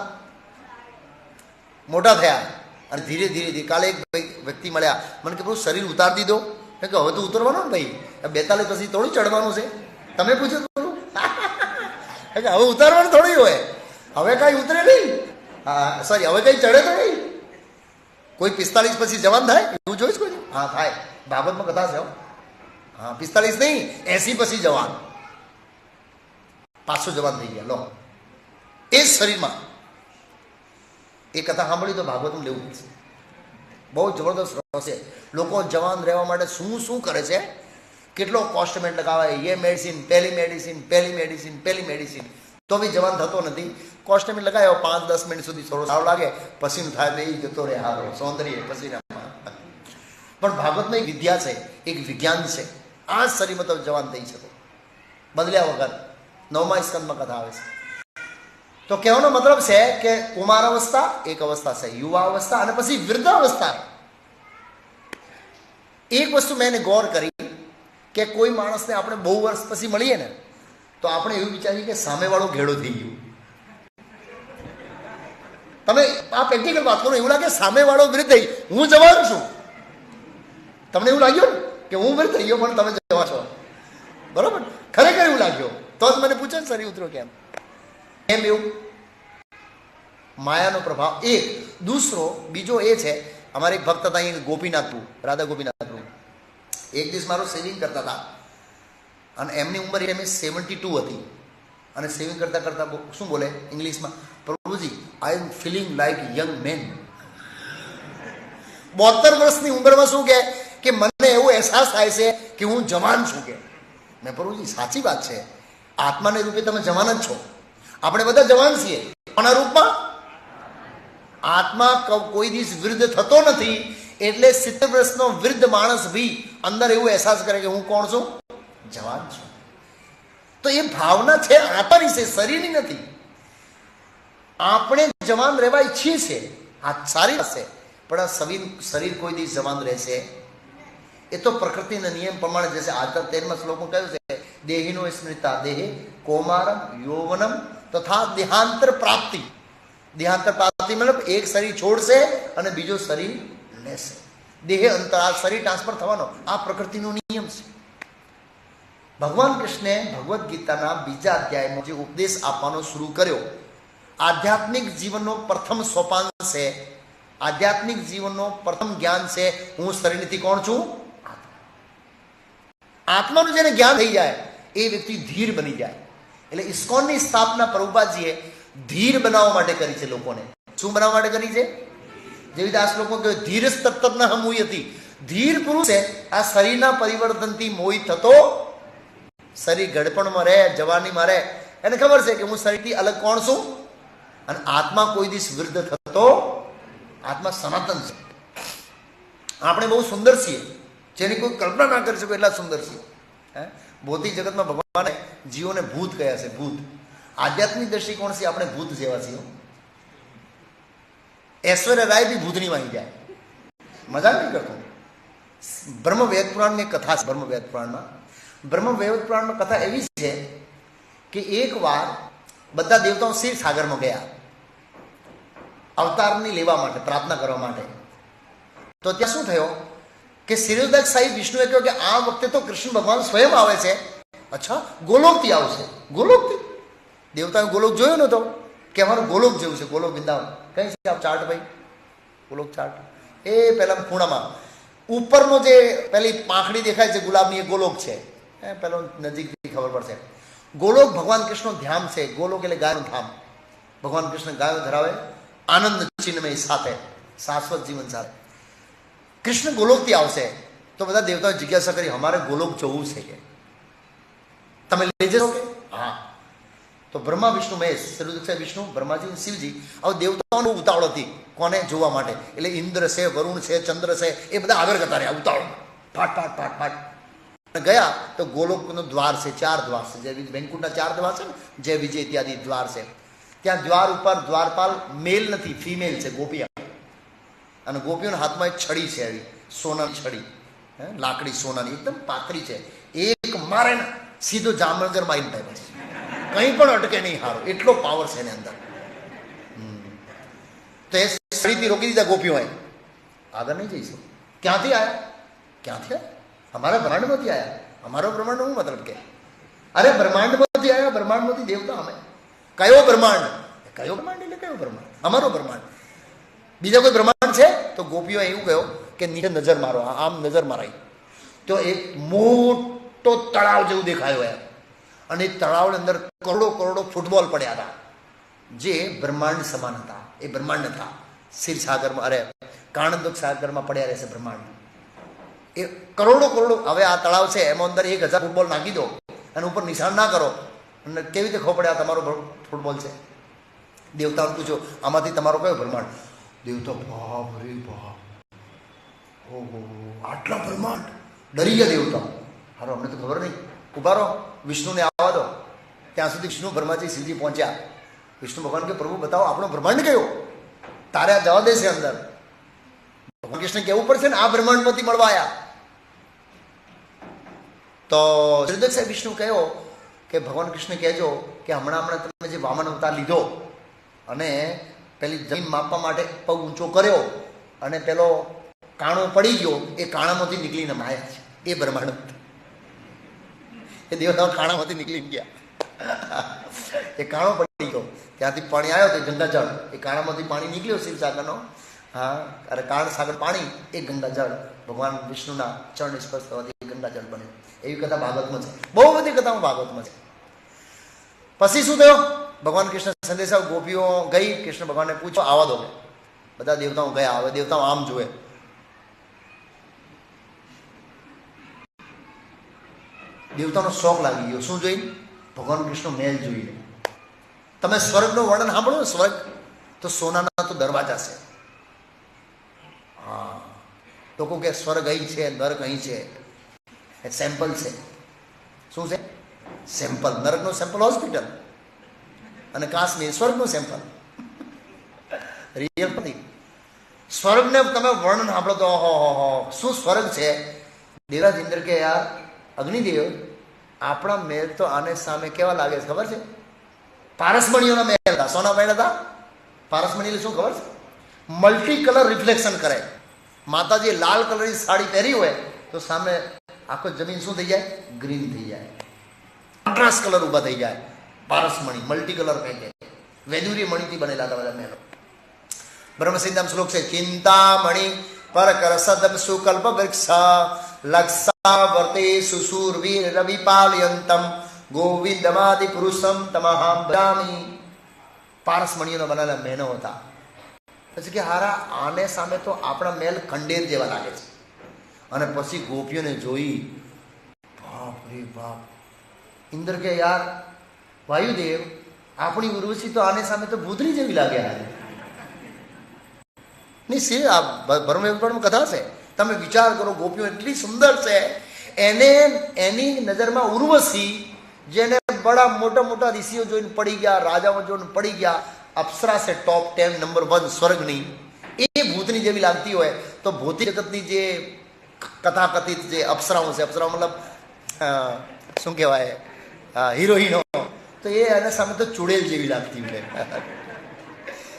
મોટા થયા અને ધીરે ધીરે કાલે એક વ્યક્તિ મળ્યા, મને કે શરીર ઉતારી દીધો. કે હવે તો ઉતરવાનું ને ભાઈ, 42 પછી થોડું ચડવાનું છે. તમે પૂછ્યું થોડું હવે ઉતારવાનું થોડું હોય, હવે કઈ ઉતરે નહીં. હા સોરી, હવે કઈ ચડે તો નહીં. કોઈ 45 પછી જવાન થાય એવું જોઈશ કોઈ? હા થાય, ભાગવતમાં કથા છે. હા 45 નહીં, 80 પછી જવાન, પાછો જવાન થઈ ગયા. લો એ જ શરીરમાં એ કથા સાંભળી તો ભાગવતમાં લેવું પડશે. બહુ જબરદસ્ત છે. લોકો જવાન રહેવા માટે શું કરે છે, કેટલો કોસ્ટમેન્ટ લગાવે, એ મેડિસિન, પેલી મેડિસિન, તો બી જવાન થતો નથી. કોસ્ટમેન્ટ લગાવ્યો 5-10 મિનિટ સુધી થોડો સારો લાગે, પસીનો થાય તો એ જતો રહે, હારો સૌંદર્ય પસીનામાં. પણ ભાગવતમાં એક વિદ્યા છે, એક વિજ્ઞાન છે. આ શરીરમાં તમે જવાન થઈ શકો બદલ્યા વગર. 9મા સ્કંદમાં કથા આવે છે. તો કહેવાનો મતલબ છે કે કુમાર અવસ્થા એક અવસ્થા છે, યુવા અવસ્થા, અને પછી વૃદ્ધાવસ્થા. એક વસ્તુ મેં ગૌર કરી કે કોઈ માણસને આપણે બહુ વર્ષ પછી મળીએ ને તો આપણે એવું વિચારીએ કે સામેવાળો ઘેડો થઈ ગયો. તમે આ પ્રેક્ટિકલ વાત કરો, એવું લાગે સામેવાળો વૃદ્ધ થઈ, હું જવાન છું. તમને એવું લાગ્યું કે હું વૃદ્ધ થઈ ગયો પણ તમે જવા છો? બરોબર, ખરેખર એવું લાગ્યો તો જ મને પૂછે શરીર ઉતરો કેમ એવું? માયાનો પ્રભાવ એક. બીજો એ છે, અમારે એક ભક્ત હતા અહીં ગોપીનાથપુર, રાધા ગોપીનાથપુર. એક દિવસ મારો સેવિંગ કરતા હતા અને એમની ઉંમર એ 72 હતી, અને સેવિંગ કરતા શું બોલે ઇંગ્લિશમાં, પ્રભુજી આઈ એમ ફિલિંગ લાઈક યંગ મેન. 72 વર્ષની ઉંમરમાં શું કે મને એવો અહેસાસ થાય છે કે હું જવાન છું. કે મેં પ્રભુજી સાચી વાત છે, આત્માને રૂપે તમે જવાન જ છો. આપણે બધા જવાન છીએ, કોના રૂપમાં? આત્મા કોઈ દિવસ વૃદ્ધ થતો નથી. એટલે 70 વર્ષનો વૃદ્ધ માણસ ભી અંદર એવું અહેસાસ કરે કે હું કોણ છું? જવાન છું. તો એ ભાવના છે આત્માની છે, શરીરની નથી. આપણે જવાન રહેવા ઈચ્છીએ છીએ, આ સારી વાત છે, પણ આ શરીર કોઈ દિવસ જવાન રહેશે એ તો પ્રકૃતિના નિયમ પ્રમાણે જશે. આગળ 13મા શ્લોકમાં કહ્યું છે, દેહિનો સ્મૃતા દેહે કૌમારમ યૌવનમ તથા દેહાંતર પ્રાપ્તિ. દેહાંતર પ્રાપ્તિ મતલબ એક શરીર છોડશે અને બીજો શરીર લેશે. દેહ અંતર, આ શરીર ટ્રાન્સફર થવાનો આ પ્રકૃતિનો નિયમ છે. ભગવાન કૃષ્ણે ભગવદ્ ગીતાના 2જા અધ્યાયમાં જે ઉપદેશ આપવાનો શરૂ કર્યો, આધ્યાત્મિક જીવનનો પ્રથમ સોપાન છે, આધ્યાત્મિક જીવનનો પ્રથમ જ્ઞાન છે, હું શરીરથી કોણ છું? આત્માનું જેને જ્ઞાન થઈ જાય એ વ્યક્તિ ધીર બની જાય. એટલે ઇસ્કોનની સ્થાપના પ્રભુપાદજીએ ધીર બનાવવા માટે કરી છે. લોકોને શું બનાવવા માટે કરી છે? જેવી રીતે આ શ્લોકમાં કહ્યું, ધીર તત્તરના હમુઈ હતી. ધીર પુરુષ છે આ શરીરના પરિવર્તનથી મોહિત થતો, શરીર ગડપણમાં રહે, જવાનીમાં રહે, એને ખબર છે કે હું શરીરથી અલગ કોણ છું. અને આત્મા કોઈ દિવસ વૃદ્ધ થતો, આત્મા સનાતન છે. આપણે બહુ સુંદર છીએ, જેની કોઈ કલ્પના ના કરી શકો એટલા સુંદર છીએ. હે, ભૌતિક જગતમાં ભગવાને જીવોને ભૂત કહ્યા છે, ભૂત. આધ્યાત્મિક દ્રષ્ટિકોણથી આપણે ભૂત જેવા છીએ. ઐશ્વર્ય રાય બી ભૂતની વાંચી જાય, મજા નહીં કરતો. બ્રહ્મ વેદ પુરાણની કથા છે. બ્રહ્મ વેદ પુરાણમાં કથા એવી છે કે એક વાર બધા દેવતાઓ ક્ષીર સાગરમાં ગયા અવતારની લેવા માટે, પ્રાર્થના કરવા માટે. તો ત્યાં શું થયો કે સિરોદક સાહેબ વિષ્ણુએ કહ્યું કે આ વખતે તો કૃષ્ણ ભગવાન સ્વયં આવે છે. અચ્છા, ગોલોકથી આવશે. ગોલોકથી? દેવતાએ ગોલોક જોયો નતો કે અમારું ગોલોક જેવું છે, ગોલોક વૃંદાવન. કઈ છે આપ ચાર્ટ ભાઈ? ગોલોક ચાર્ટ એ પહેલા ખૂણામાં ઉપરનો જે પેલી પાંખડી દેખાય છે ગુલાબની, એ ગોલોક છે. પેલો નજીકથી ખબર પડશે. ગોલોક ભગવાન કૃષ્ણ ધામ છે. ગોલોક એટલે ગાયનું ધામ. ભગવાન કૃષ્ણ ગાયો ધરાવે આનંદ ચિન્મય સાથે, શાશ્વત જીવન સાથે. કૃષ્ણ ગોલોકથી આવશે. તો બધા દેવતાઓ જિજ્ઞાસા કરી, અમારે ગોલોક જોવું છે કે તમે લઈ જશો કે? હા. તો બ્રહ્મા વિષ્ણુ મહેશ, સર્વદક્ષ વિષ્ણુ, બ્રહ્માજી અને શિવજી, હવે દેવતાઓનો ઉતાવળ હતી કોને જોવા માટે. એટલે ઇન્દ્ર છે, વરુણ છે, ચંદ્ર છે, એ બધા આગળ કરતા રહ્યા ઉતાવળ. ફાટ ફાટ ફાટ ફાટ ગયા તો ગોલોકનું દ્વાર છે, 4 દ્વાર છે. જે વેંકુટના 4 દ્વાર છે ને, જય વિજય ઇત્યાદિ દ્વાર છે. ત્યાં દ્વાર ઉપર દ્વારપાલ મેલ નથી, ફિમેલ છે, ગોપિયા. અને ગોપીઓના હાથમાં એક છડી છે, આવી સોનાની છડી, લાકડી સોનાની, એકદમ પાતળી છે. એક મારે ને સીધો જામનગર માં આવીને થાય, કંઈ પણ અટકે નહીં. હારો એટલો પાવર છે એની અંદર. તો એ છડીથી રોકી દીધા ગોપીઓએ, આગળ નહીં જઈશું. ક્યાંથી આવ્યા? અમારા બ્રહ્માંડમાંથી આવ્યા. અમારો બ્રહ્માંડ શું મતલબ કે? અરે બ્રહ્માંડમાંથી આવ્યા, બ્રહ્માંડમાંથી દેવતા અમે. કયો બ્રહ્માંડ? કયો બ્રહ્માંડ એટલે કયો બ્રહ્માંડ? અમારો બ્રહ્માંડ. બીજા કોઈ બ્રહ્માંડ છે? તો ગોપીઓ એવું કહ્યો કે નીચે નજર મારો. આમ નજર મારાઈ તો એક મોટો તળાવ જેવું દેખાયો એમ. અને તળાવની અંદર કરોડો કરોડો ફૂટબોલ પડ્યા હતા, જે બ્રહ્માંડ સમાન હતા. એ બ્રહ્માંડ હતા. ક્ષીરસાગરમાં, અરે કાણંદ સાગરમાં પડ્યા રહેશે બ્રહ્માંડ. એ કરોડો કરોડો. હવે આ તળાવ છે, એમાં અંદર 1000 ફૂટબોલ નાખી દો અને ઉપર નિશાન ના કરો, અને કેવી રીતે ખબર પડે આ તમારો ફૂટબોલ છે? દેવતાઓને પૂછો, આમાંથી તમારો કયો બ્રહ્માંડ? દેવતા, બાપ રે બાપ, ઓહો, આટલા બ્રહ્માંડ! ડરી ગયા દેવતા. હારો, અમને તો ખબર નહીં. ઉભા રહો, વિષ્ણુને આવવા દો. ત્યાં સુધી વિષ્ણુ, બ્રહ્માજી, શિવજી પહોંચ્યા. વિષ્ણુ ભગવાન કે પ્રભુ બતાવો આપણો બ્રહ્માંડ કયો? તારે આ જવા દેશે અંદર. ભગવાન કૃષ્ણ કેવું પડશે ને, આ બ્રહ્માંડમાંથી મળવા આવ્યા. તો શ્રીદક્ષ વિષ્ણુ કહ્યો કે ભગવાન કૃષ્ણ કહેજો કે હમણાં તમે જે વામન અવતાર લીધો અને પેલી જમીન માપવા માટે પગ ઊંચો કર્યો અને પેલો કાણો પડી ગયો, એ કાણામાંથી નીકળીને માયા છે. એ બ્રહ્માંડ, એ દેવતાઓ કાણામાંથી નીકળીને ગયા. એ કાણો પડી ગયો, ત્યાંથી પાણી આવ્યો તો ગંગાજળ, એ કાણામાંથી પાણી નીકળ્યો શિવસાગરનો. હા, અરે કાણ સાગર પાણી, એ ગંગાજળ ભગવાન વિષ્ણુના ચરણ સ્પર્શ થવાથી ગંગાજળ બને. એવી કથા ભાગવતમાં છે. બહુ બધી કથાઓ ભાગવતમાં છે. પછી શું થયો? ભગવાન કૃષ્ણ સંદેશા, ગોપીઓ ગઈ, કૃષ્ણ ભગવાનને પૂછો આવવા દો. બધા દેવતાઓ ગયા. હવે દેવતાઓ આમ જુએ. દેવતાનો શોખ લાગી ગયો. શું જોઈને? ભગવાન કૃષ્ણ મહેલ જોઈને. તમે સ્વર્ગનું વર્ણન સાંભળો ને, સ્વર્ગ તો સોનાના તો દરવાજા છે. હા, લોકો કે સ્વર્ગ અહીં છે, નરક અહીં છે. એ સેમ્પલ છે. શું છે? સેમ્પલ. નરકનું સેમ્પલ હોસ્પિટલ, અને કાશ્મીર સ્વર્ગનું સેમ્પલ. રિયલ નથી. સ્વર્ગને તમે વર્ણન સાંભળો તો ઓહો, શું સ્વર્ગ છે. દેવરાજ ઇન્દ્ર કે યાર અગ્નિદેવ, આપણા મહેલ તો આને સામે કેવા લાગે છે ખબર છે? પારસમણીઓના મહેલ હતા. સોના મહેલ હતા. પારસમણી એટલે શું ખબર છે? મલ્ટી કલર રિફ્લેક્શન કરે. માતાજીએ લાલ કલરની સાડી પહેરી હોય તો સામે આખો જમીન શું થઈ જાય? ગ્રીન થઈ જાય. કોન્ટ્રાસ્ટ કલર ઊભા થઈ જાય. પારસમણી મલ્ટી કલર પહેરે. વૈદુર્ય મણીથી બનેલા હતા બધા મહેલો. બ્રહ્મસિદ્ધામ શ્લોક છે, ચિંતામણી પર કર સદમ સુકલ્પ વૃક્ષ લક્ષા વર્તે સુસુરવીર રવિપાલયંતમ ગોવિંદમાદિ પુરુષમ તમહમ ભજામિ. પારસમણીઓના બનેલા મહેલો હતા. પછી કે હારા, આને સામે તો આપણા મહેલ ખંડેર જેવા લાગે છે. અને પછી ગોપીઓને જોઈ, બાપ રે બાપ. ઇન્દ્ર કે યાર વાયુદેવ, આપણી ઉર્વશી તો આને સામે તો ભૂતની જેવી લાગે. નહીં, આ બ્રહ્મવેદમાં કથા છે. તમે વિચાર કરો, ગોપીઓ એટલી સુંદર છે, એને એની નજરમાં ઉર્વશી, જેને બડા મોટા મોટા ઋષિઓ જોઈને પડી ગયા, રાજાઓ જોઈને પડી ગયા, અપ્સરા છે ટોપ 10 નંબર 1 સ્વર્ગની, એ ભૂતની જેવી લાગતી હોય તો ભૌતિક જગતની જે કથાકથિત જે અપ્સરાઓ છે, અપ્સરાઓ મતલબ શું કહેવાય, હિરોઈનો, તો એ એના સામે તો ચુડેલ જેવી લાગતી હોય.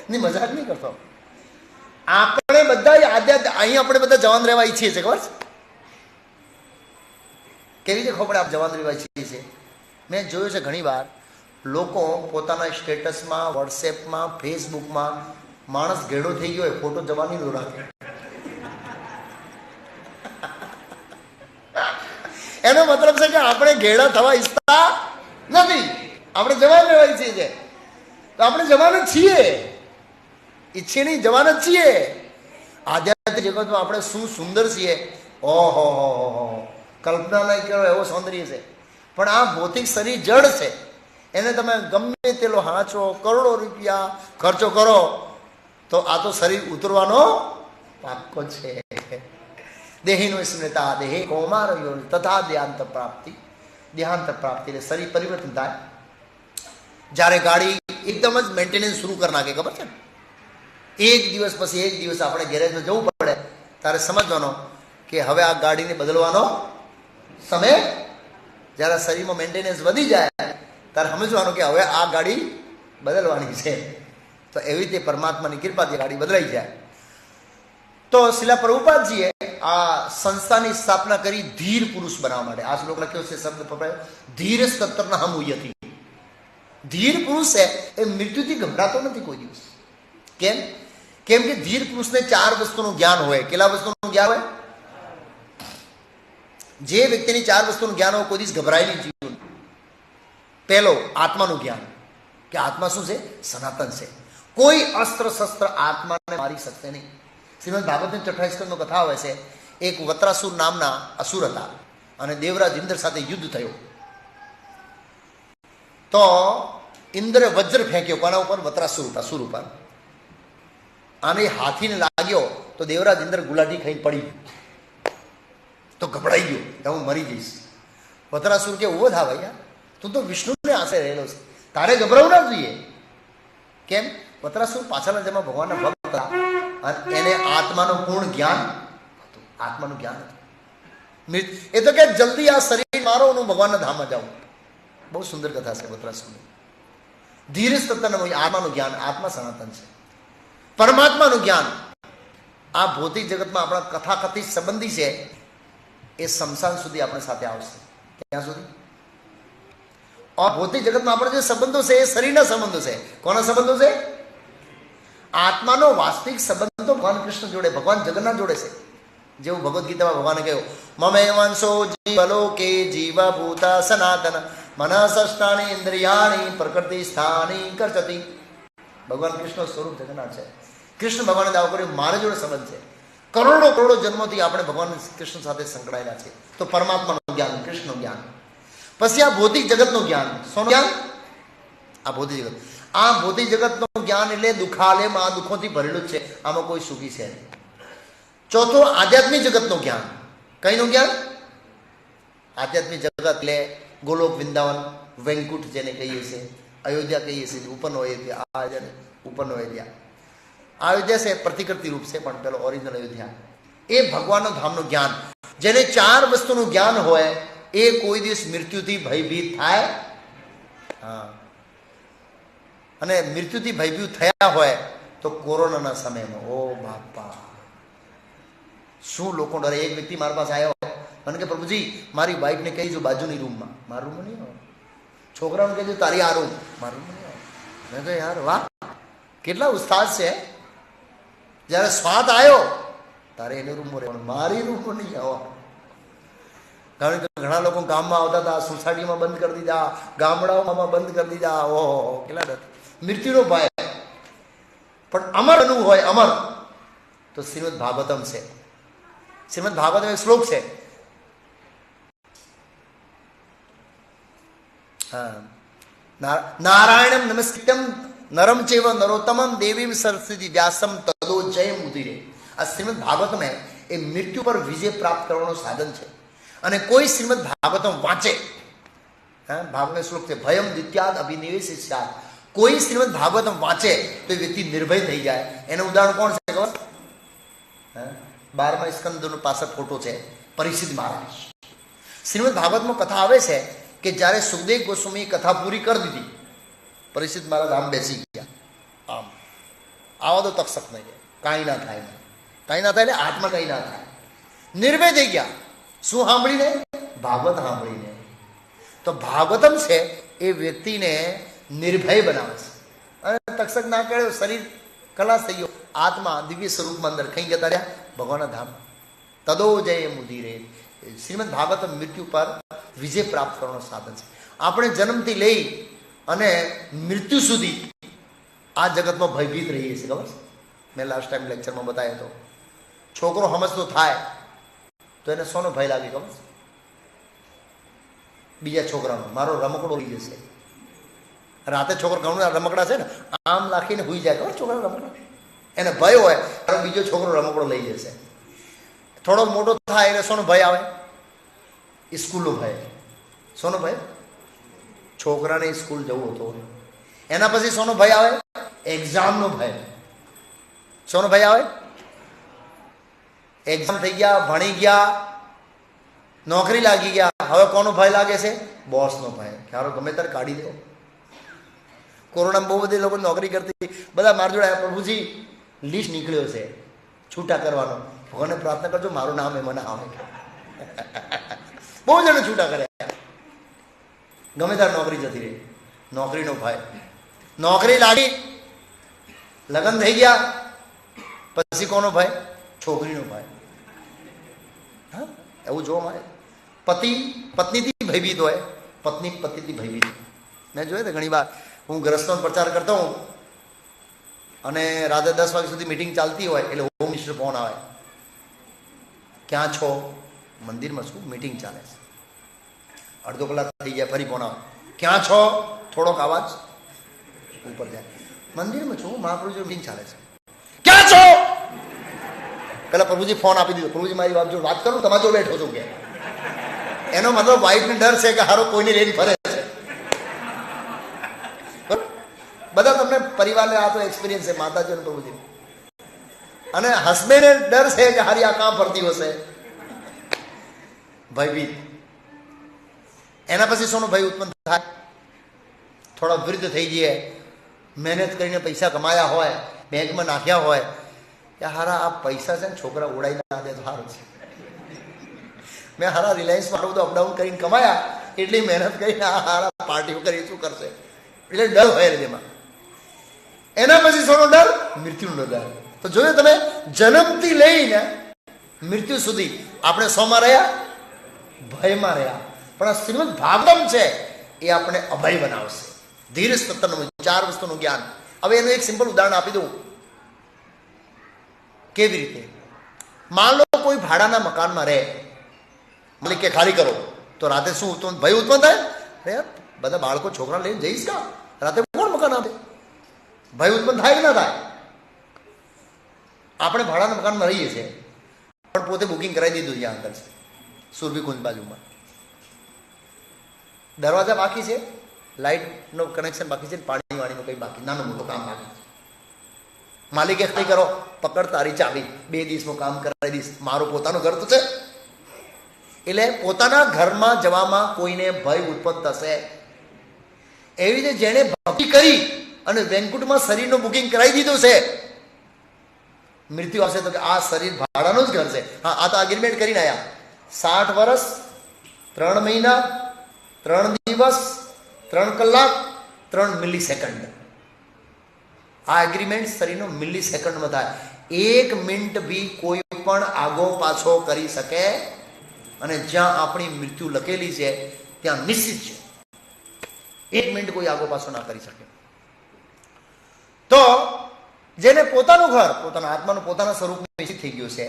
ની મજાક નહીં કરતો. આપણે બધા અહીં આપણે બધા જવાન રહેવા ઈચ્છીએ છીએ, ખબર છે? કેવી રીતે ખબર આપણે જવાન રહેવા ઈચ્છીએ છીએ? મેં જોયું છે ઘણી વાર લોકો પોતાના સ્ટેટસમાં, વોટ્સએપમાં, ફેસબુકમાં માણસ ઘેડો થઈ ગયો હોય ફોટો જવાનીનો રાખે. એનો મતલબ છે કે આપણે ઘેડા થવા ઈચ્છતા નથી, આપણે જવાન રહેવા ઈચ્છીએ છીએ. તો આપણે જવાન જ છીએ, ઈચ્છીએ નહીં, જવાન જ છીએ. આધ્યાત્મિક જગતમાં આપણે શું સુંદર છીએ, ઓહો, કલ્પના નહીં કરો એવો સૌંદર્ય છે. પણ આ ભૌતિક શરીર જડ છે, એને તમે ગમે તેલો હાંચો, કરોડો રૂપિયા ખર્ચો કરો તો આ તો શરીર ઉતરવાનો પાક્કો છે. દેહીનો સ્મૃતા દેહે કૌમાર તથા દેહાંત પ્રાપ્તિ. દેહાંત પ્રાપ્તિ એટલે શરીર પરિવર્તન થાય. જ્યારે ગાડી એકદમ જ મેન્ટેનન્સ શરૂ કરી નાખે, ખબર છે ને, એક દિવસ પછી એક દિવસ આપણે ગેરેજમાં જવું પડે, ત્યારે સમજવાનો કે હવે આ ગાડીને બદલવાનો સમય. જ્યારે શરીરમાં મેન્ટેનન્સ વધી જાય ત્યારે સમજવાનું કે હવે આ ગાડી બદલવાની છે. તો એવી રીતે પરમાત્માની કૃપાથી ગાડી બદલાઈ જાય. તો શિલા પ્રભુપાદજીએ આ સંસ્થાની સ્થાપના કરી ધીર પુરુષ બનાવવા માટે. આ શ્લોક લખ્યો છે, શબ્દ પકડાયો, ધીર સત્તરના હમ ઉયતી. ધીર પુરુષ છે એ મૃત્યુથી ગભરાતો નથી કોઈ દિવસ. કેમ? કેમ કે ધીર પુરુષને 4 વસ્તુનું જ્ઞાન હોય. કેટલા વસ્તુનું જ્ઞાન હોય? જે વ્યક્તિની 4 વસ્તુનું જ્ઞાન હોય કોઈ દિવસ ગભરાય નહીં જીવન. પહેલો, આત્માનું જ્ઞાન, કે આત્મા શું છે? સનાતન છે. કોઈ અસ્ત્ર શસ્ત્ર આત્માને મારી શકશે નહીં. શ્રીમદ ભાગવતની 28 સ્કંદનો કથા હોય છે, એક વત્રાસુર નામના અસુર હતા અને દેવરાજ ઇન્દ્ર સાથે યુદ્ધ થયો. તો ઇન્દ્રે વજ્ર ફેંક્યો કોના ઉપર? વત્રાસુર અસુર ઉપર. આને હાથીને લાગ્યો તો દેવરાજ ઇન્દ્ર ગુલાટી ખાઈને પડી ગયો, તો ગભરાઈ ગયો કે હું મરી જઈશ. વત્રાસુર કે ઉભો થા ભાઈ, તું તો વિષ્ણુને આશે રહેલો છે, તારે ગભરાવું ના જોઈએ. કેમ? વત્રાસુર પાછળના જન્મમાં ભગવાનના ભક્ત હતા અને એને આત્માનું પૂર્ણ જ્ઞાન હતું. આત્માનું જ્ઞાન હતું. એ તો કે જલ્દી આ શરીર મારો, હું ભગવાનના ધામમાં જાઉં. બહુ સુંદર કથા છે વત્રાસુરની. ધીરજ તત્વનું આત્માનું જ્ઞાન, આત્મા સનાતન છે. પરમાત્માનું જ્ઞાન આ ભૌતિક જગતમાં આપણા કથાકથિત સંબંધી છે, એ શમશાન સુધી આપણી સાથે આવશે. ક્યાં સુધી? ભૌતિક જગતમાં આપણે જે સંબંધો છે એ શરીરના સંબંધો છે. કોના સંબંધો છે? આત્માનો વાસ્તવિક સંબંધ તો ભગવાન કૃષ્ણ જોડે, ભગવાન જગન્નાથ જોડે છે. જેવું ભગવદ્ ગીતામાં ભગવાને કહ્યું, મમે વંશો જીવલોકે જીવભૂતા સનાતન મનસષ્ટાની ઇન્દ્રિયાણી પ્રકૃતિ સ્થાની કરચતી. ભગવાન કૃષ્ણ સ્વરૂપ જગન્નાથ છે. કૃષ્ણ ભગવાને દાવો કર્યો મારા જોડે સંબંધ છે. કરોડો કરોડો જન્મોથી આપણે ભગવાન કૃષ્ણ સાથે સંકળાયેલા છે. તો પરમાત્માનું જ્ઞાન, કૃષ્ણનું જ્ઞાન. પછી આ ભૌતિક જગતનું જ્ઞાન. શું જ્ઞાન? આ ભૌતિક જગત. આ ભૌતિક જગતનું જ્ઞાન એટલે દુઃખાલયમાં આ દુઃખોથી ભરેલું જ છે, આમાં કોઈ સુખી છે નહીં. ચોથો, આધ્યાત્મિક જગતનું જ્ઞાન. કઈનું જ્ઞાન? આધ્યાત્મિક જગત એટલે ગોલોક, વૃંદાવન, વૈકુંઠ જેને કહીએ છીએ, અયોધ્યા કહીએ છીએ, ઉપરનો અયોધ્યા, આ ઉપરનો અયોધ્યા. અયોધ્યા છે પ્રતિકૃતિ રૂપ છે, પણ પેલો ઓરિજિનલ અયોધ્યા એ ભગવાનનો ધામનું જ્ઞાન. જેને 4 વસ્તુનું જ્ઞાન હોય એ કોઈ દિવસ મૃત્યુથી ભયભીત થાય. હા, અને મૃત્યુથી ભયભીત થયા હોય તો કોરોનાના સમયમાં, ઓ બાપા શું લોકો ડરે. એક વ્યક્તિ મારી પાસે આવ્યો, મને કે પ્રભુજી મારી વાઈફને કહીજો બાજુની રૂમમાં. મારા રૂમમાં નહીં આવે. છોકરાઓને કહેજો તારી આ રૂમ, મારા રૂમમાં નહીં આવે. મેં કહ્યું યાર વાહ, કેટલા ઉસ્તાદ છે. જ્યારે સ્વાદ આવ્યો તારે એને રૂમમાં રહેવાનું, મારી રૂમમાં નહીં આવો. કારણ કે ઘણા લોકો ગામમાં આવતા હતા, સોસાયટીમાં બંધ કરી દીધા, ગામડાઓમાં બંધ કરી દીધા. ઓહો કેટલા ડર. મૃત્યુનો ભય. પણ અમર બનવું હોય, અમર, તો શ્રીમદ ભાગવતમ છે. શ્રીમદ ભાગવતમ એક શ્લોક છે, નારાયણમ નમસ્કૃત્યમ નરમ ચૈવ નરોત્તમમ દેવીમ સરસ્વતી વ્યાસમ તદો જય મુદિરે. આ શ્રીમદ ભાગવત में એ મૃત્યુ પર વિજય પ્રાપ્ત કરવાનું સાધન છે. અને કોઈ શ્રીમદ ભાગવતમ વાંચે, ભાગવત શ્લોક છે ભયમ દ્વિત્યાદ અભિનિવેશ સ્યાત, કોઈ શ્રીમદ ભાગવતમ વાંચે તો એ વ્યક્તિ નિર્ભય થઈ જાય. એનું ઉદાહરણ કોણ છે ખબર? 12મા સ્કંદનો પાછળ ફોટો છે પરીક્ષિત મહારાજ. શ્રીમદ ભાગવતમાં કથા આવે છે કે જ્યારે સુખદેવ ગોસ્વામી કથા પૂરી કરી દીધી, પરીક્ષિત મહારાજ આમ બેસી ગયા, આમ આવા તો તક્ષક નહીં, કાંઈ ના થાય, કાંઈ ના થાય એટલે હાથમાં કંઈ ના થાય, નિર્ભય થઈ ગયા. શું સાંભળીને? ભાગવત સાંભળીને. તો ભાગવતમ છે એ વ્યક્તિને નિર્ભય બનાવે છે. અને તક્ષક ના કર્યો, શરીર ખલાસ થઈ ગયો, આત્મા દિવ્ય સ્વરૂપમાં અંદર કઈ જતા રહ્યા ભગવાનના ધામ. તદો જય મુદિરે. શ્રીમદ ભાગવત મૃત્યુ પર વિજય પ્રાપ્ત કરવાનું સાધન છે. આપણે જન્મથી લઈ અને મૃત્યુ સુધી આ જગતમાં ભયભીત રહીએ છીએ. ખબર? મેં લાસ્ટ ટાઈમ લેક્ચરમાં બતાવ્યો હતો. છોકરો સમજતો થાય તો એને શોનો ભય લાગે ખબર? બીજા છોકરાનો. મારો રમકડો લઈ જશે. રાતે છોકરો ઘણું રમકડા છે ને આમ લાખીને હુઈ જાય ખબર? છોકરા રમકડા એને ભય હોય, બીજો છોકરો રમકડો લઈ જશે. થોડો મોટો થાય એટલે શોનો ભય આવે? સ્કૂલનો ભય. શોનો ભય? છોકરાને સ્કૂલ જવું હતું. એના પછી શોનો ભય આવે? એક્ઝામનો ભય. શોનો ભય આવે? એક્ઝામ થઈ ગયા, ભણી ગયા, નોકરી લાગી ગયા, હવે કોનો ભય લાગે છે? બોસનો ભય. ખ્યાલો ગમે ત્યારે કાઢી દો. કોરોનામાં બહુ બધી લોકો નોકરી કરતી, બધા મારા જોડે પ્રભુજી લિસ્ટ નીકળ્યો છે છૂટા કરવાનો, ભગવાનને પ્રાર્થના કરજો મારું નામ એમાં ના આવે. બહુ જણે છૂટા કર્યા. ગમે ત્યારે નોકરી જતી રહી. નોકરીનો ભય. નોકરી લાગી, લગ્ન થઈ ગયા, પછી કોનો ભય? છોકરીનો ભય. હા, એવું જોવા મળે. પતિ પત્નીથી ભયભીત હોય, પત્ની પતિથી ભયભીત. મેં જોયું ઘણી વાર. હું ગ્રસ્તનો પ્રચાર કરતો હું અને રાત્રે 10 વાગ્યા સુધી મીટિંગ ચાલતી હોય એટલે હોમ મિનિસ્ટર ફોન આવે, ક્યાં છો? મંદિરમાં છું, મીટિંગ ચાલે છે. અડધો કલાક થઈ જાય, ફરી ફોન આવે, ક્યાં છો? થોડોક અવાજ ઉપર જાય, મંદિરમાં છું, મહાપ્રભુજી મીટિંગ ચાલે છે. ક્યાં છો? પેલા પ્રભુજી ફોન આપી દીધો, પ્રભુજી મારી વાત જોડે વાત કરું, તમારા જોડે બેઠો છું કે. એનો મતલબ વાઈફને ડર છે કે હારો કોઈને લઈને ફરે છે. બધા તમને પરિવારને આ તો એક્સપિરિયન્સ છે માતાજી અને પ્રભુજી. અને હસબેન્ડને ડર છે કે હારી આ કામ ફરતી હશે, ભયભીત. એના પછી શોનો ભય ઉત્પન્ન થાય? થોડા વૃદ્ધ થઈ જઈએ, મહેનત કરીને પૈસા કમાયા હોય, બેંકમાં નાખ્યા હોય, કે હારા આ પૈસા છે ને છોકરા ઉડાઈ ના દે તો સારું છે. મેં હારા રિલાયન્સમાં મારું બધું અપડાઉન કરીને કમાયા, એટલી મહેનત કરીને આ હારા પાર્ટીઓ કરી શું કરશે, એટલે ડર હોય એમાં. એના પછી શોનો ડર? મૃત્યુનો ડર. તો જોયું તમે, જન્મથી લઈને મૃત્યુ સુધી આપણે શોમાં રહ્યા? ભયમાં રહ્યા. પણ આ શ્રીમદ ભાગવતમ છે એ આપણે અભય બનાવશે. ધીર સત્તરનું 4 વસ્તુનું જ્ઞાન. હવે એનું એક સિમ્પલ ઉદાહરણ આપી દઉં. કેવી રીતે? માન લો કોઈ ભાડાના મકાનમાં રહે, માલિક કે ખાલી કરો, તો રાતે શું ભય ઉત્પન્ન થાય? બધા બાળકો છોકરા લઈને જઈશ કા? રાતે કોણ મકાન આપે? ભય ઉત્પન્ન થાય કે ના થાય? આપણે ભાડાના મકાનમાં રહીએ છીએ, પણ પોતે બુકિંગ કરાવી દીધું ત્યાં અંદર છે, સુરભીકુંજ બાજુમાં. દરવાજા બાકી છે, લાઇટનો કનેક્શન બાકી છે, પાણી વાળીનું કંઈ બાકી, નાનું મોટું કામ બાકી છે. માલિકે કઈ કરો, પકડ તારી ચાવી, 2 દિવસમાં કામ કરાવી દઈશ. મારું પોતાનું ઘર તો છે, એટલે પોતાના ઘરમાં જવામાં કોઈને ભય ઉત્પન્ન થશે. એવી રીતે જેણે ભક્તિ કરી અને વેંકુટમાં શરીરનું બુકિંગ કરાવી દીધું છે, મૃત્યુ આવશે તો કે આ શરીર ભાડાનું જ ઘર છે. હા, આ તો એગ્રીમેન્ટ કરીને આવ્યા, 60 વર્ષ 3 મહિના 3 દિવસ 3 કલાક 3 મિલી સેકન્ડ. આ એગ્રીમેન્ટ શરીરનો મિલી સેકન્ડમાં થાય. 1 મિનિટ બી કોઈ પણ આગો પાછો કરી શકે, અને જ્યાં આપણી મૃત્યુ લખેલી છે ત્યાં નિશ્ચિત છે, 1 મિનિટ કોઈ આગો પાછો ના કરી શકે. તો જેને પોતાનું ઘર, પોતાના આત્માનું પોતાના સ્વરૂપમાં નિશ્ચિત થઈ ગયું છે,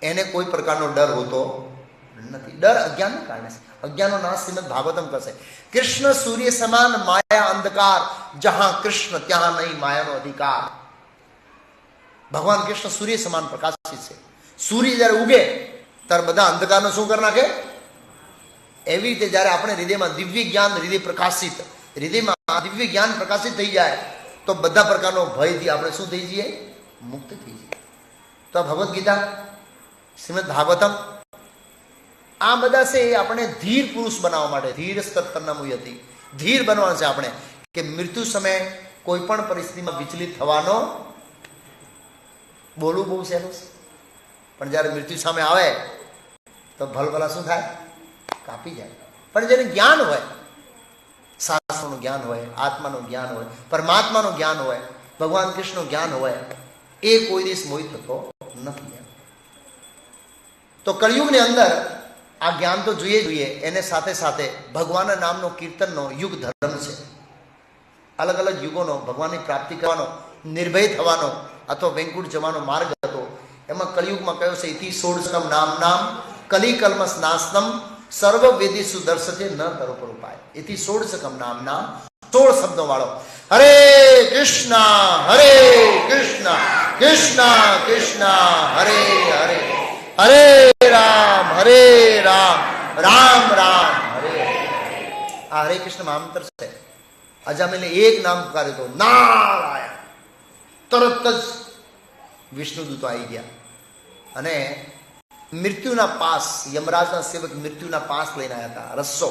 એને કોઈ પ્રકારનો ડર હોતો નથી. ડર અજ્ઞાનને કારણે છે. અજ્ઞાનનો નાશ શ્રીમદ ભાગવતમ કરશે. કૃષ્ણ સૂર્ય સમાન, માયા અંધકાર, જહાં કૃષ્ણ ત્યાં નહીં માયાનો અધિકાર. ભગવાન કૃષ્ણ સૂર્ય સમાન પ્રકાશિત છે. સૂર્ય જ્યારે ઉગે ત્યારે બધા અંધકારનો શું કરી નાખે? એવી રીતે જ્યારે આપણે હૃદયમાં દિવ્ય જ્ઞાન હૃદય પ્રકાશિત, હૃદયમાં દિવ્ય જ્ઞાન પ્રકાશિત થઈ જાય તો બધા પ્રકારનો ભયથી આપણે શું થઈ જઈએ? મુક્ત થઈ જઈએ. તો આ ભગવદ્ ગીતા, શ્રીમદ ભાગવતમ, આ બધા છે એ આપણે ધીર પુરુષ બનાવવા માટે, ધીર સ્તરનામું હતી, ધીર બનવાનું છે આપણે, કે મૃત્યુ સમયે કોઈ પણ પરિસ્થિતિમાં વિચલિત થવાનો, બોલવું બહુ સહેલું છે, પણ જ્યારે મૃત્યુ સામે આવે તો ભલભલા શું થાય? કાપી જાય. પણ જેને જ્ઞાન હોય, શાસ્ત્રનું જ્ઞાન હોય, આત્માનું જ્ઞાન હોય, પરમાત્માનું જ્ઞાન હોય, ભગવાન કૃષ્ણનું જ્ઞાન હોય, એ કોઈ દિવસ મોહિત થતો નથી. તો કળિયુગની અંદર આ જ્ઞાન તો જોઈએ, એને સાથે સાથે ભગવાનના નામનો કીર્તનનો યુગ ધર્મ છે. અલગ અલગ યુગોનો ભગવાનની પ્રાપ્તિ કરવાનો, નિર્ભય થવાનો અથવા વૈકુંઠ જવાનો માર્ગ હતો. એમાં કળિયુગમાં કયો છે? ઇતિ ષોડશકમ નામ નામ કલી કલ્મસ નાશનમ સર્વ વેદી સુદર્શતે ન કરો પર ઉપાય. ઇતિ ષોડશકમ નામ નામ, 16 શબ્દો વાળો. હરે કૃષ્ણ કૃષ્ણ કૃષ્ણ હરે હરે, હરે રામ રામ રામ હરે. આ હરે કૃષ્ણ મહામંત્ર છે. અજામિલે એક નામ પુકાર્યું તો નારાયણ, તરત જ વિષ્ણુ દૂતો આવી ગયા અને મૃત્યુના પાસ, યમરાજના સેવક મૃત્યુના પાસ લઈને આવ્યા હતા, રસ્સો,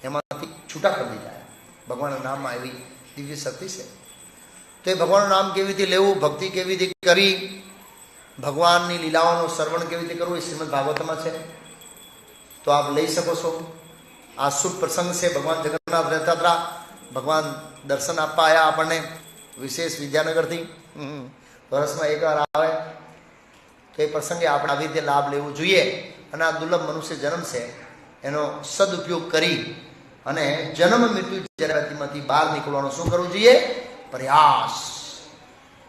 એમાંથી છૂટા કરી દીધા. ભગવાનના નામમાં એવી દિવ્ય શક્તિ છે. તો એ ભગવાનનું નામ કેવી રીતે લેવું, ભક્તિ કેવી રીતે કરી, ભગવાનની લીલાઓનું શ્રવણ કેવી રીતે કરવું, એ શ્રીમદ ભાગવતમાં છે. તો આપ લઈ શકો છો. આ શુભ પ્રસંગ છે. ભગવાન જગન્નાથ રહેતા હતા, ભગવાન દર્શન આપવા આવ્યા આપણને, વિશેષ વિદ્યાનગરથી. વર્ષમાં એકવાર આવે તો એ પ્રસંગે આપણે આવી રીતે લાભ લેવો જોઈએ. અને આ દુર્લભ મનુષ્ય જન્મ છે, એનો સદુપયોગ કરી અને જન્મ મૃત્યુ જરાતીમાંથી બહાર નીકળવાનો શું કરવું જોઈએ? પ્રયાસ.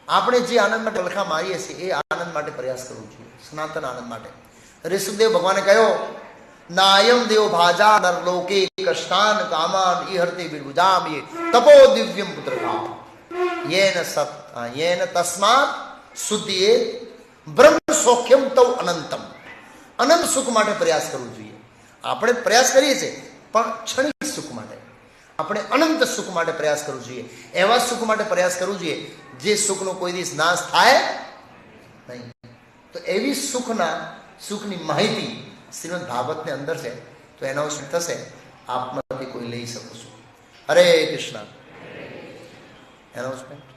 આપણે જે આનંદ માટે લખા મારીએ છીએ એ આનંદ માટે પ્રયાસ કરવો જોઈએ, સનાતન આનંદ માટે. ઋષભદેવ ભગવાને કહ્યો, નાયમ દેવ ભાજા નરલોકે કષ્ટાન કામાન ઈહર્તે બિર્બુજામ યે તપો દિવ્યમ પુત્રકામ યેન તસ્માત શુદ્ધિએ બ્રહ્મ સૌખ્યમ તવ અનંતમ. અનંત સુખ માટે પ્રયાસ કરવો જોઈએ. આપણે પ્રયાસ કરીએ છીએ પણ ક્ષણિક સુખ માટે, આપણે અનંત સુખ માટે પ્રયાસ કરવો જોઈએ. એવા સુખ માટે પ્રયાસ કરવો જોઈએ જે સુખનો કોઈ દિવસ નાશ થાય નહીં. તો એવી સુખની માહિતી શ્રીમદ ભાગવતની અંદર છે. તો એનાઉન્સમેન્ટ થશે, આપમાંથી કોઈ લઈ શકો છો. હરે કૃષ્ણ. એનાઉન્સમેન્ટ.